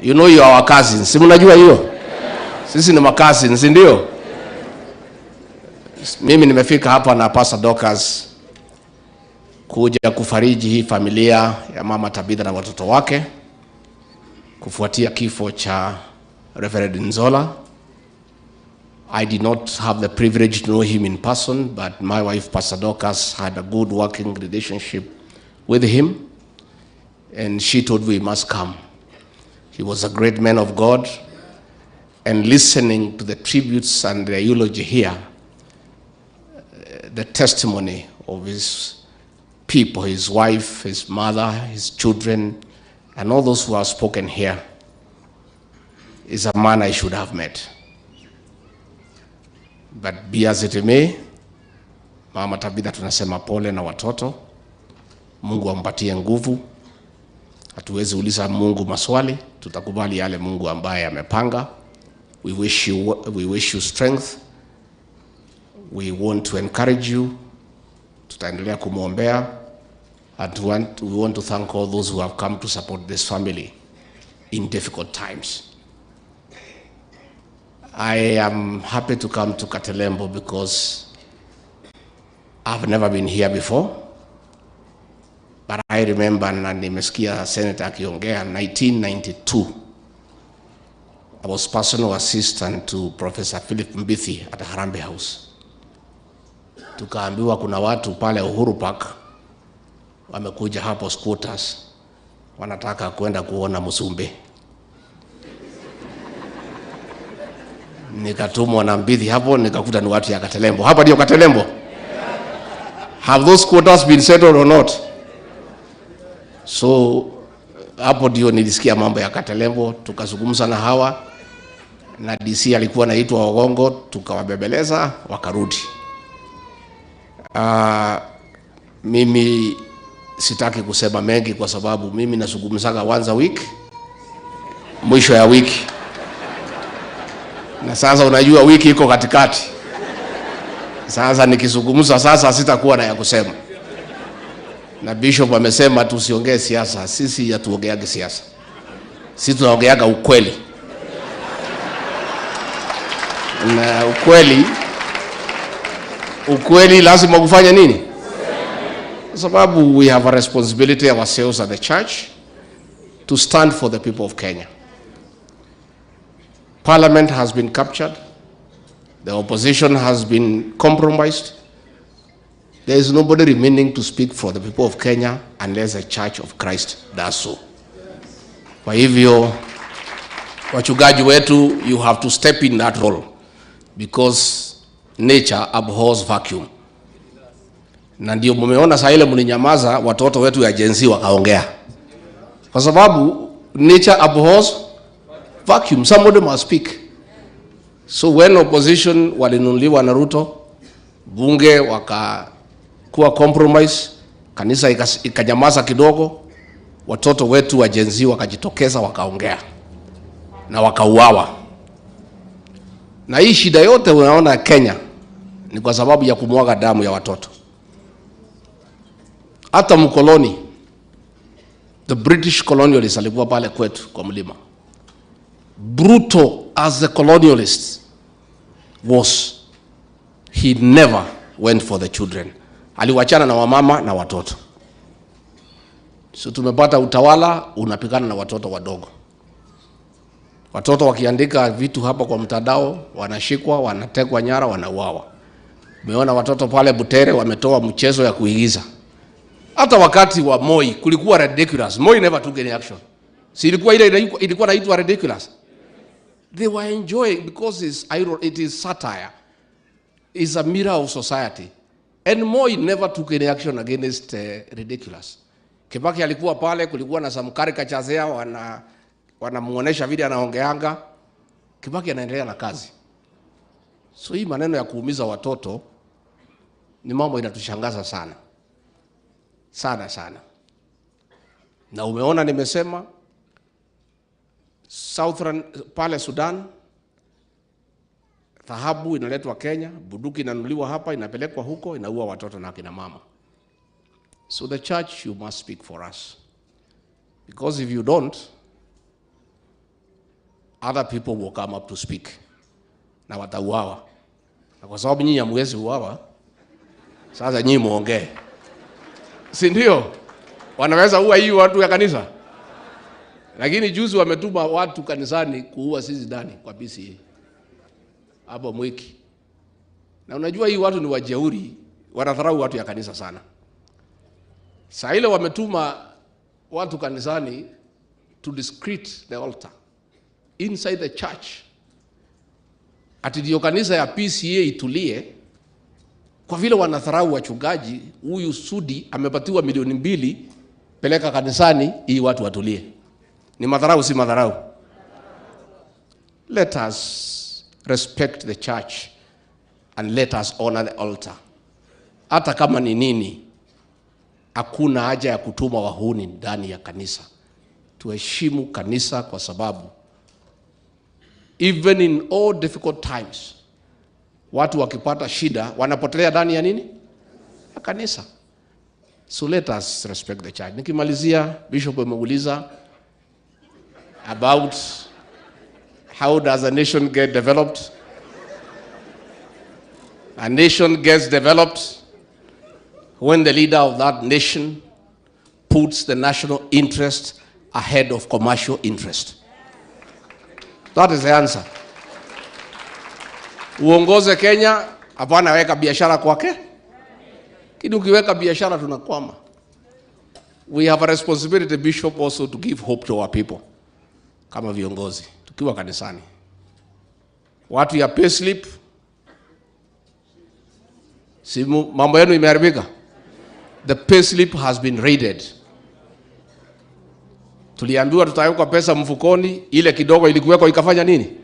You know you are our cousins. Si mnajua hiyo? Sisi ni cousins, ndio? Mimi nimefika hapa na Pastor Dorcas kuja kufariji hii familia ya Mama Tabitha na watoto wake kufuatia kifo cha Reverend Zola. I did not have the privilege to know him in person, but my wife Pastor Dorcas had a good working relationship with him, and she told me we must come. He was a great man of God, and listening to the tributes and the eulogy here, the testimony of his people, his wife, his mother, his children, and all those who have spoken here, is a man I should have met. But be as it may, Mama Tabitha tunasema pole na watoto. Mungu ampatie nguvu. Hatuwezi uliza Mungu maswali, tutakubali yale Mungu ambaye amepanga. We wish you strength. We want to encourage you. Tutaendelea kumwombea. And we want to thank all those who have come to support this family in difficult times. I am happy to come to Katelembo because I've never been here before. But I remember, na nimesikia Senator akiongea, 1992. I was personal assistant to Professor Philip Mbithi at Harambee House. Tukaambiwa kuna watu pale Uhuru Park wamekuja hapo scooters, wanataka kwenda kuona Musumbe. Nikatumwa na Mbithi hapo, nikakuta ni watu ya Katelembo. Hapa ndio Katelembo. Have those quotas been settled or not? So hapo ndio nilisikia mambo ya Katelembo, tukazungumza na hawa, na DC alikuwa anaitwa Ogongo, tukawabebeleza wakarudi. Mimi sitaki kusema mengi kwa sababu mimi nazungumzaga once a week, mwisho ya wiki. Na sasa unajua wiki iko katikati. Sasa nikizungumza sasa sitakuwa na ya kusema. Na Bishop amesema tusiongee siasa. Sisi hatuongeagi siasa. Sisi tunaongeaga ukweli. Na ukweli lazima kufanya nini? Kwa sababu we have a responsibility ourselves at the church to stand for the people of Kenya. Parliament has been captured. The opposition has been compromised. There is nobody remaining to speak for the people of Kenya unless the Church of Christ does so. Kwa hivyo, wachungaji wetu, you have to step in that role because nature abhors vacuum. Na ndio mumeona saa ile mlinyamaza watoto wetu ya Gen Z wakaongea. Kwa sababu nature abhors vacuum. Somebody must speak. So when opposition walinunuliwa na Ruto, bunge wakakuwa compromise, kanisa ikanyamaza kidogo, watoto wetu wa Gen Z wakajitokeza wakaongea na wakauawa. Na hii shida yote unaona Kenya ni kwa sababu ya kumwaga damu ya watoto. Hata mkoloni, the British colonialists alikuwa pale kwetu kwa mlima. Brutal as the colonialist was, he never went for the children. aliwachana na wamama na watoto. So tumepata utawala unapigana na watoto wadogo. Watoto wakiandika vitu hapa kwa mtandao, wanashikwa, wanatekwa nyara, wanauawa. Umeona watoto pale Butere wametoa mchezo ya kuigiza. Hata wakati wa Moi kulikuwa ridiculous. Moi never took any action. Si ilikuwa inaitwa ridiculous. They were enjoying because it is satire. It's a mirror of society. And Moi never took any action against ridiculous. Kibaki alikuwa pale, kulikuwa na some caricatures wanamuonesha vile anaongeanga. Kibaki anaendelea na kazi. So hii maneno ya kuumiza watoto ni mambo inatushangaza sana. Sana sana. Na umeona nimesema Southern pale Sudan, dhahabu inaletwa Kenya, bunduki inanunuliwa hapa, inapelekwa huko, inaua watoto na kina mama. So the church, you must speak for us. Because if you don't, other people will come up to speak. Na watauawa. Na kwa sababu nyinyi hamwezi uawa, sasa nyinyi muongee. Si ndio? Wanaweza ua hii watu ya kanisa. Lakini juzi wametuma watu kanisani kuua sisi ndani kwa PCA. Hapo Mwiki. Na unajua hii watu ni wajeuri, wanadharau watu ya kanisa sana. Saa ile wametuma watu kanisani to discredit the altar inside the church. Ati ndio kanisa ya PCA itulie. Kwa vile wanadharau wachungaji, huyu Sudi amepatiwa milioni 2 peleka kanisani ili watu watulie. Ni madharau si madharau? Let us respect the church and let us honor the altar. Hata kama ni nini, hakuna haja ya kutuma wahuni ndani ya kanisa. Tuheshimu kanisa kwa sababu even in all difficult times, watu wakipata shida wanapotelea ndani ya nini? Ya kanisa. So let us respect the church. Nikimalizia, Bishop ameuliza about how does a nation get developed? A nation gets developed when the leader of that nation puts the national interest ahead of commercial interest. That is the answer. Uongoze Kenya, hapana weka biashara kwake. Kidi ukiweka biashara tunakwama. We have a responsibility, Bishop, also to give hope to our people. Kama viongozi, tukiwa kanisani. Watu ya payslip, simu mambo yenu imeharibika. The payslip has been raided. Tuliambiwa tutaweka pesa mfukoni, ile kidogo ilikuwekwa ikafanya nini?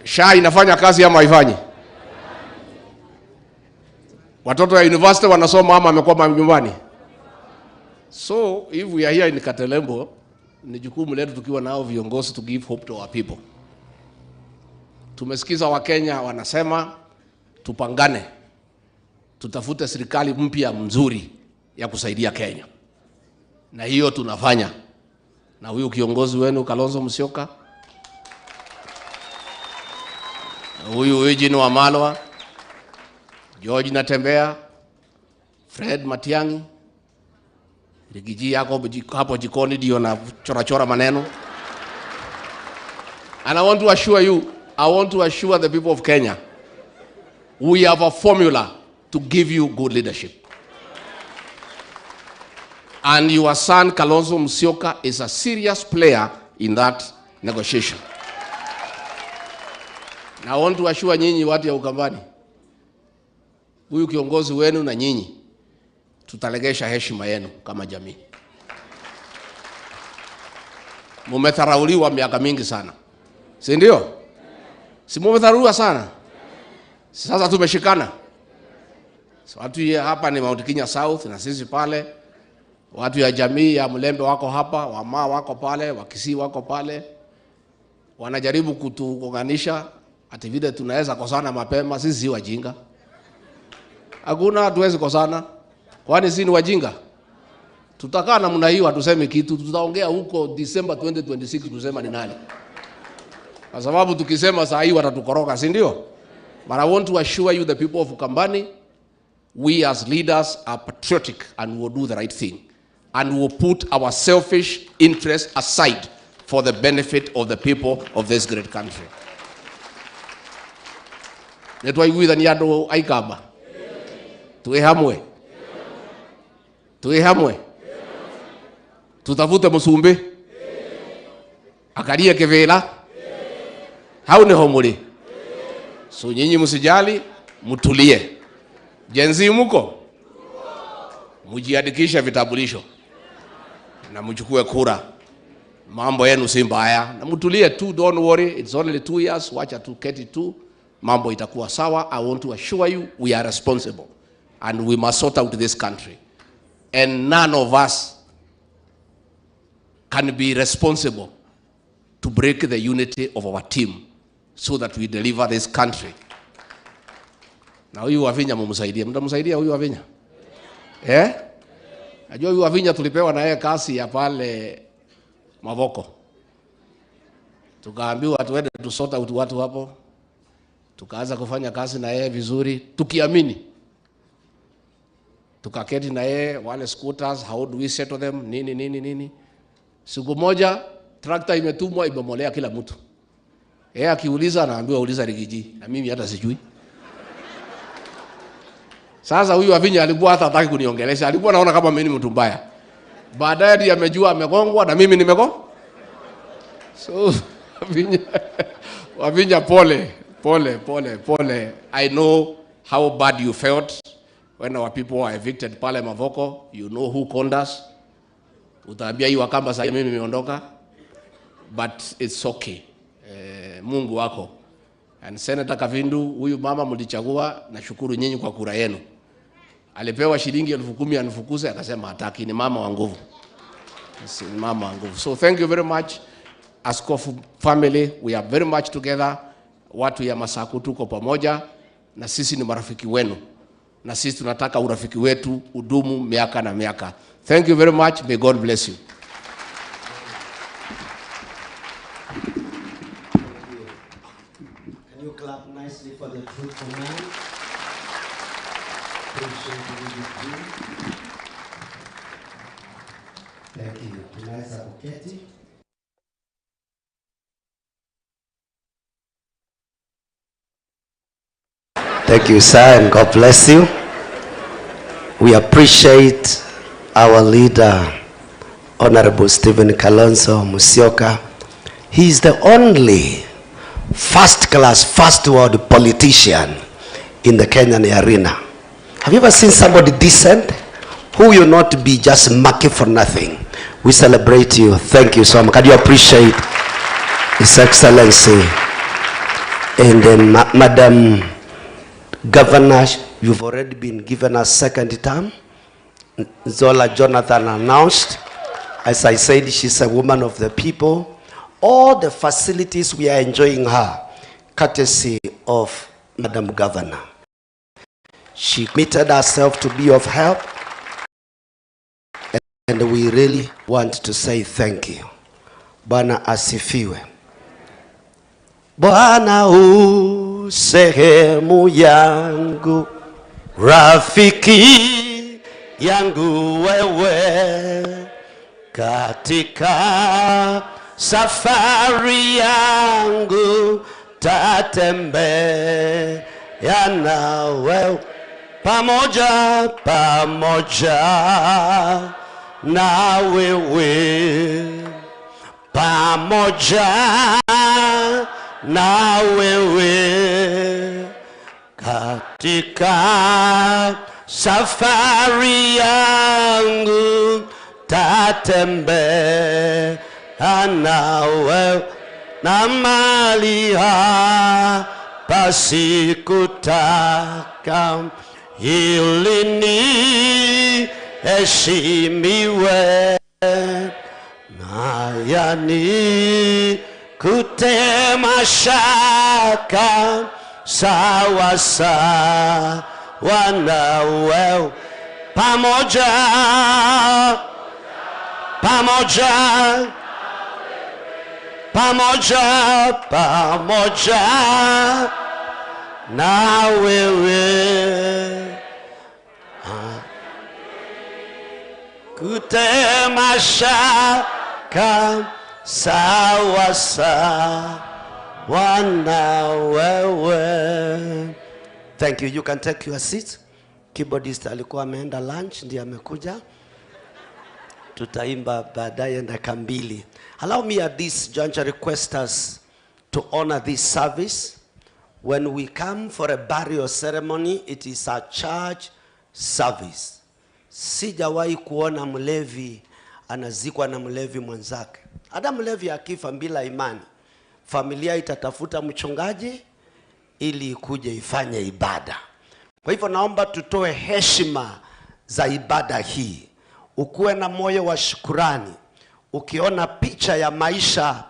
SHA inafanya kazi ama haifanyi? Watoto ya university wanasoma ama amekuwa nyumbani? So if we are here in Katelembo, ni jukumu letu tukiwa nao viongozi to give hope to our people. Tumesikiza Wakenya wanasema tupangane, tutafute serikali mpya mzuri ya kusaidia Kenya. Na hiyo tunafanya. Na huyu kiongozi wenu Kalonzo Musyoka, huyu Eugene Wamalwa, George Natembea, Fred Matiang'i, Rigiji yako hapo jikoni ndio na chora maneno. And I want to assure the people of Kenya, we have a formula to give you good leadership. And your son Kalonzo Musyoka is a serious player in that negotiation. Na I want to assure nyinyi watu ya Ukambani, huyu kiongozi wenu na nyinyi tutalegesha heshima yenu kama jamii. Mumetharauliwa miaka mingi sana. Si ndio? Si mumetharauliwa sana? Sasa tumeshikana. So watu hapa ni Mount Kenya South na sisi pale. Watu ya jamii ya Mlembe wako hapa, Wamaa wako pale, Wakisii wako pale. Wanajaribu kutuunganisha ati vile tunaweza kosana mapema, sisi si wajinga. Hakuna hatuwezi kosana. Kwani sisi ni wajinga? Tutakaa namna hiyo hatusemi kitu, tutaongea huko December 2026 tusema ni nani. Kwa sababu tukisema saa hii watatukoroga, si ndio? But I want to assure you, the people of Ukambani, we as leaders are patriotic and will do the right thing. And will put our selfish interests aside for the benefit of the people of this great country. Netwaiguithania aikamba. Tuwe hamwe. Tuwe hamwe. Tutafute musumbi. Akarie kivela. Hau niho muri. So nyinyi msijali, mutulie. Jenzi muko? Mujiandikisha vitambulisho. Na mchukue kura. Mambo yenu si mbaya. Na mutulie tu, don't worry. It's only 2 years. Wacha tu keti tu. Mambo itakuwa sawa. I want to assure you, we are responsible. And we must sort out this country. And none of us can be responsible to break the unity of our team so that we deliver this country. Na huyu Wavinya mumsaidie. Mtamsaidia huyu Wavinya? Najua huyu Wavinya tulipewa na yeye kasi ya pale Mavoko. Tukaambiwa tuende tusota watu hapo. Tukaanza kufanya kazi na yeye vizuri, tukiamini. Tukaketi na yeye, wale scooters, how do we settle them, nini. Siku moja, tractor imetumwa, imemolea kila mtu. Yeye akiuliza, anaambiwa uliza Rigiji, na mimi hata sijui. Sasa huyu Wavinya alikuwa hata hataki kuniongelesha, alikuwa anaona kama mimi ni mtu mbaya. Baadaye ndiye amejua amegongwa na mimi nimegongwa. So Wavinya pole. I know how bad you felt when our people were evicted pale Mavoko. You know who called us. Utaambia hii Wakamba sasa mimi nimeondoka. But it's okay. Mungu wako. And Senator Kavindu, huyu mama mlichagua, nashukuru nyinyi kwa kura yenu. Alipewa shilingi 10,000 anifukuze, akasema hataki, ni mama wa nguvu. Ni mama wa nguvu. So thank you very much. Askofu family, we are very much together. Watu ya Masaku tuko pamoja, na sisi ni marafiki wenu. Na sisi tunataka urafiki wetu udumu miaka na miaka. Thank you very much. May God bless you. Can you clap nicely for the truthful man? Thank you. Tunaweza kuketi. Thank you, sir, and God bless you. We appreciate our leader, Honorable Stephen Kalonzo Musyoka. He is the only first-class, first-world politician in the Kenyan arena. Have you ever seen somebody decent who will not be just mucky for nothing? We celebrate you. Thank you so much. Can you appreciate His Excellency? And then, Madam Governor, you've already been given a second term. Zola Jonathan announced. As I said, she's a woman of the people. All the facilities we are enjoying her, courtesy of Madam Governor. She committed herself to be of help. And we really want to say thank you. Bwana asifiwe. Bwana sehemu yangu, rafiki yangu wewe, katika safari yangu tatembea na wewe, pamoja na wewe, pamoja na wewe, katika safari yangu tatembea na wewe, na mali hapa sikutaka, ili niheshimiwe na yani kutema shaka sawa sawa na wewe, pamoja na wewe kutema shaka sawa sawa na wewe. Thank you. You can take your seat. Keyboardist alikuwa ameenda lunch, ndiye amekuja. Tutaimba baadaye dakika mbili. Allow me at this juncture request us to honor this service. When we come for a burial ceremony, it is a church service. Sijawahi kuona mlevi anazikwa na mlevi mwenzake. Hata mlevi akifa bila imani, familia itatafuta mchungaji ili ikuje ifanye ibada. Kwa hivyo naomba tutoe heshima za ibada hii. Ukuwe na moyo wa shukrani. Ukiona picha ya maisha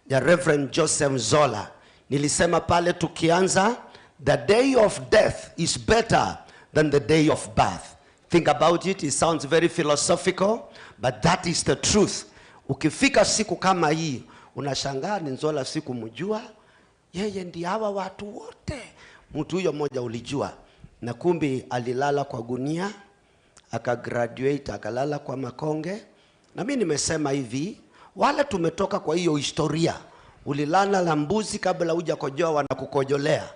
ya Reverend Joseph Zola, nilisema pale tukianza, the day of death is better than the day of birth. Think about it. It sounds very philosophical, but that is the truth. Ukifika siku kama hii, unashangaa ni Zola siku mjua, yeye ndiye hawa watu wote. Mtu huyo mmoja ulijua, na kumbi alilala kwa gunia, akagraduate, akalala kwa makonge. Na mimi nimesema hivi, wale tumetoka kwa hiyo historia, ulilala la mbuzi kabla huja kojoa wanakukojolea.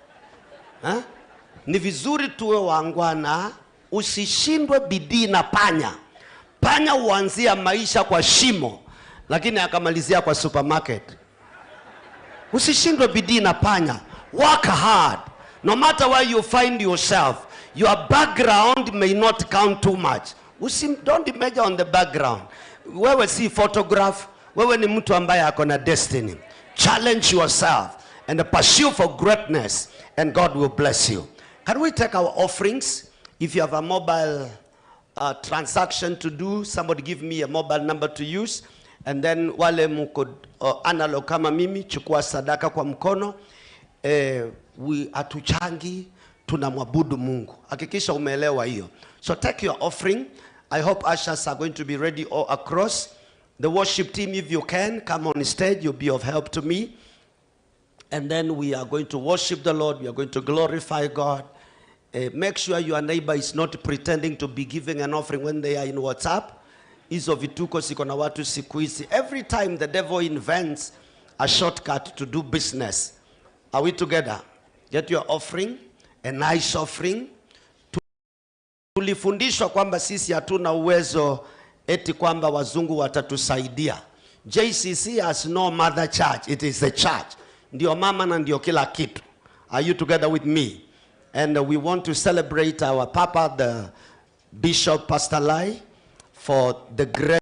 Ni vizuri tuwe wangwana, usishindwe bidii na panya. Panya huanzia maisha kwa shimo, lakini akamalizia kwa supermarket. Usishindwe bidii na panya. Work hard. No matter where you find yourself, your background may not count too much. Don't imagine on the background. Wewe si photograph, wewe ni mtu ambaye ako na destiny. Challenge yourself and pursue for greatness, and God will bless you. Can we take our offerings? If you have a mobile transaction to do, somebody give me a mobile number to use. And then wale mko analog kama mimi, chukua sadaka kwa mkono. Hatuchangi, tunamwabudu Mungu. Hakikisha umeelewa hiyo. So take your offering. I hope ushers are going to be ready all across. The worship team, if you can, come on stage. You'll be of help to me. And then we are going to worship the Lord. We are going to glorify God. Make sure your neighbor is not pretending to be giving an offering when they are in WhatsApp. Hizo vituko siko na watu siku hizi. Every time the devil invents a shortcut to do business. Are we together? Get your offering, a nice offering. Tulifundishwa kwamba sisi hatuna uwezo eti kwamba wazungu watatusaidia. JCC has no mother church, it is the church. Ndio mama na ndio kila kitu. Are you together with me? And we want to celebrate our Papa, the Bishop Pastor Lai, for the great